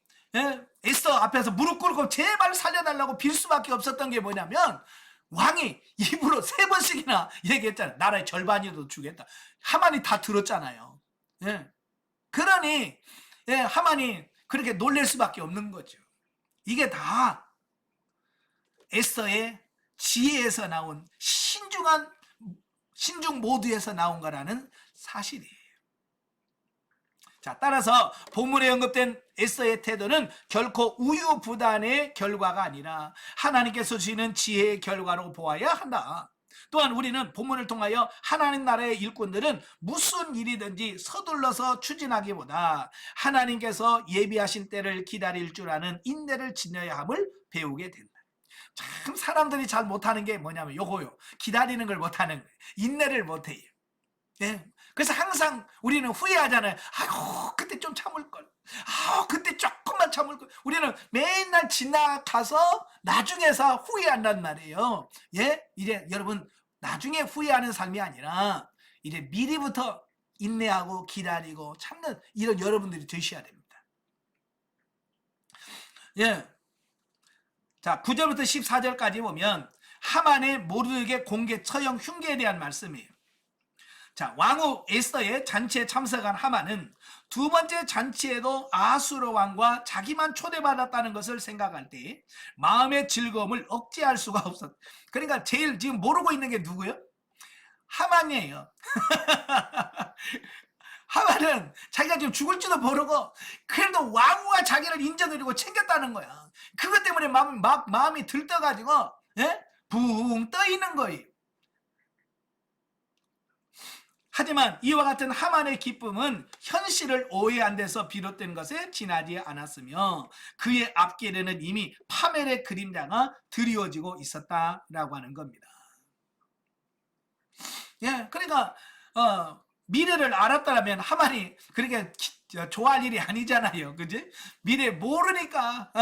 에스더 앞에서 무릎 꿇고 제발 살려달라고 빌 수밖에 없었던 게 뭐냐면 왕이 입으로 3번씩이나 얘기했잖아요. 나라의 절반이라도 주겠다. 하만이 다 들었잖아요. 예. 그러니 하만이 그렇게 놀랄 수밖에 없는 거죠. 이게 다 에스더의 지혜에서 나온 신중 모드에서 나온 거라는 사실이에요. 자, 따라서 본문에 언급된 에스더의 태도는 결코 우유부단의 결과가 아니라 하나님께서 주시는 지혜의 결과로 보아야 한다. 또한 우리는 본문을 통하여 하나님 나라의 일꾼들은 무슨 일이든지 서둘러서 추진하기보다 하나님께서 예비하신 때를 기다릴 줄 아는 인내를 지녀야 함을 배우게 된다. 참 사람들이 잘 못하는 게 뭐냐면 요거요. 기다리는 걸 못하는 거예요. 인내를 못해요. 네. 그래서 항상 우리는 후회하잖아요. 아이고 그때 좀 참을걸. 그때 조금만 참을걸. 우리는 맨날 지나가서 나중에서 후회한단 말이에요. 예? 이제 여러분 나중에 후회하는 삶이 아니라 이제 미리부터 인내하고 기다리고 참는 이런 여러분들이 되셔야 됩니다. 예. 자 9절부터 14절까지 보면 하만의 모르드게 공개 처형 흉계에 대한 말씀이에요. 자, 왕후 에스더의 잔치에 참석한 하만은 두 번째 잔치에도 아수르 왕과 자기만 초대받았다는 것을 생각할 때 마음의 즐거움을 억제할 수가 없었다. 그러니까 제일 지금 모르고 있는 게 누구예요? 하만이에요. 하만은 자기가 지금 죽을지도 모르고 그래도 왕후가 자기를 인정해주고 챙겼다는 거야. 그것 때문에 마음이 들떠가지고 예? 붕 떠 있는 거예요. 하지만 이와 같은 하만의 기쁨은 현실을 오해한 데서 비롯된 것에 지나지 않았으며 그의 앞길에는 이미 파멸의 그림자가 드리워지고 있었다라고 하는 겁니다. 예, 그러니까 미래를 알았다면 하만이 그렇게 좋아할 일이 아니잖아요, 그지? 미래 모르니까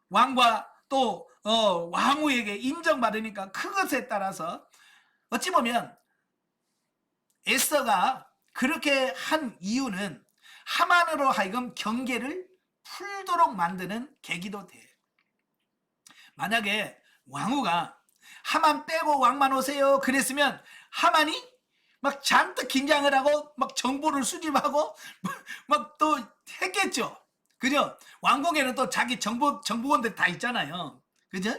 왕과 또 왕후에게 인정받으니까 그것에 따라서 어찌 보면 에스더가 그렇게 한 이유는 하만으로 하여금 경계를 풀도록 만드는 계기도 돼요. 만약에 왕후가 하만 빼고 왕만 오세요 그랬으면 하만이 막 잔뜩 긴장을 하고 막 정보를 수집하고 막 또 했겠죠. 그죠? 왕궁에는 또 자기 정보원들 다 있잖아요. 그죠?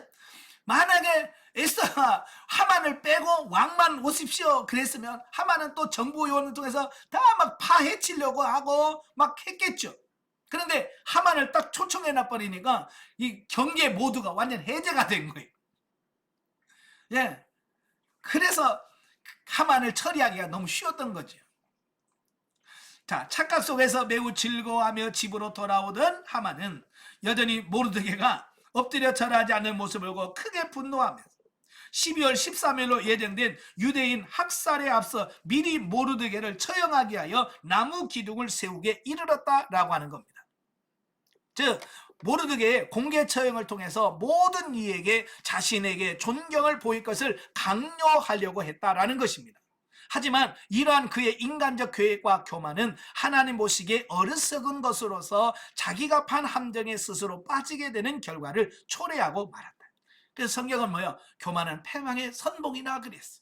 만약에 에스더가 하만을 빼고 왕만 오십시오 그랬으면 하만은 또 정보요원을 통해서 다 막 파헤치려고 하고 막 했겠죠. 그런데 하만을 딱 초청해 놔버리니까 이 경계 모두가 완전 해제가 된 거예요. 예. 그래서 하만을 처리하기가 너무 쉬웠던 거죠. 자, 착각 속에서 매우 즐거워하며 집으로 돌아오던 하만은 여전히 모르드게가 엎드려 절하지 않는 모습을 보고 크게 분노하면서 12월 13일로 예정된 유대인 학살에 앞서 미리 모르드게를 처형하기 위하여 나무 기둥을 세우게 이르렀다라고 하는 겁니다. 즉 모르드게의 공개 처형을 통해서 모든 이에게 자신에게 존경을 보일 것을 강요하려고 했다라는 것입니다. 하지만 이러한 그의 인간적 계획과 교만은 하나님 보시기에 어리석은 것으로서 자기가 판 함정에 스스로 빠지게 되는 결과를 초래하고 말았다. 그래서 성경은 뭐예요? 교만은 패망의 선봉이나 그랬어.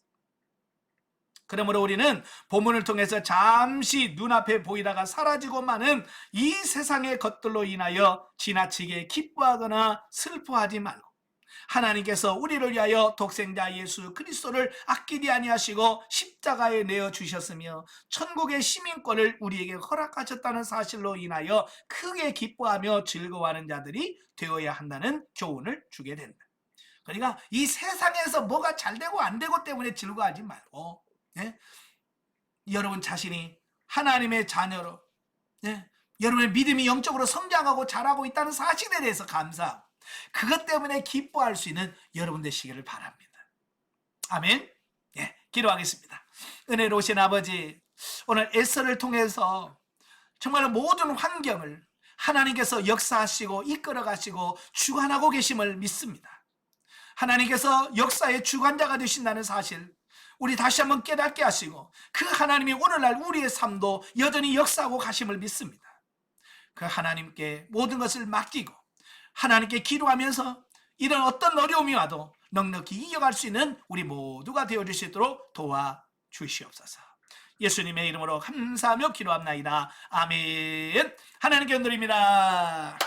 그러므로 우리는 본문을 통해서 잠시 눈앞에 보이다가 사라지고 마는 이 세상의 것들로 인하여 지나치게 기뻐하거나 슬퍼하지 말고 하나님께서 우리를 위하여 독생자 예수 그리스도를 아끼지 아니하시고 십자가에 내어 주셨으며 천국의 시민권을 우리에게 허락하셨다는 사실로 인하여 크게 기뻐하며 즐거워하는 자들이 되어야 한다는 교훈을 주게 된다. 그러니까 이 세상에서 뭐가 잘 되고 안 되고 때문에 즐거워하지 말고 여러분 자신이 하나님의 자녀로 여러분의 믿음이 영적으로 성장하고 자라고 있다는 사실에 대해서 감사하고 그것 때문에 기뻐할 수 있는 여러분 되시기를 바랍니다. 아멘. 기도하겠습니다. 은혜로우신 아버지, 오늘 에스더를 통해서 정말 모든 환경을 하나님께서 역사하시고 이끌어 가시고 주관하고 계심을 믿습니다. 하나님께서 역사의 주관자가 되신다는 사실 우리 다시 한번 깨닫게 하시고 그 하나님이 오늘날 우리의 삶도 여전히 역사하고 가심을 믿습니다. 그 하나님께 모든 것을 맡기고 하나님께 기도하면서 이런 어떤 어려움이 와도 넉넉히 이겨갈 수 있는 우리 모두가 되어줄 수 있도록 도와주시옵소서. 예수님의 이름으로 감사하며 기도합나이다. 아멘. 하나님께 드립니다.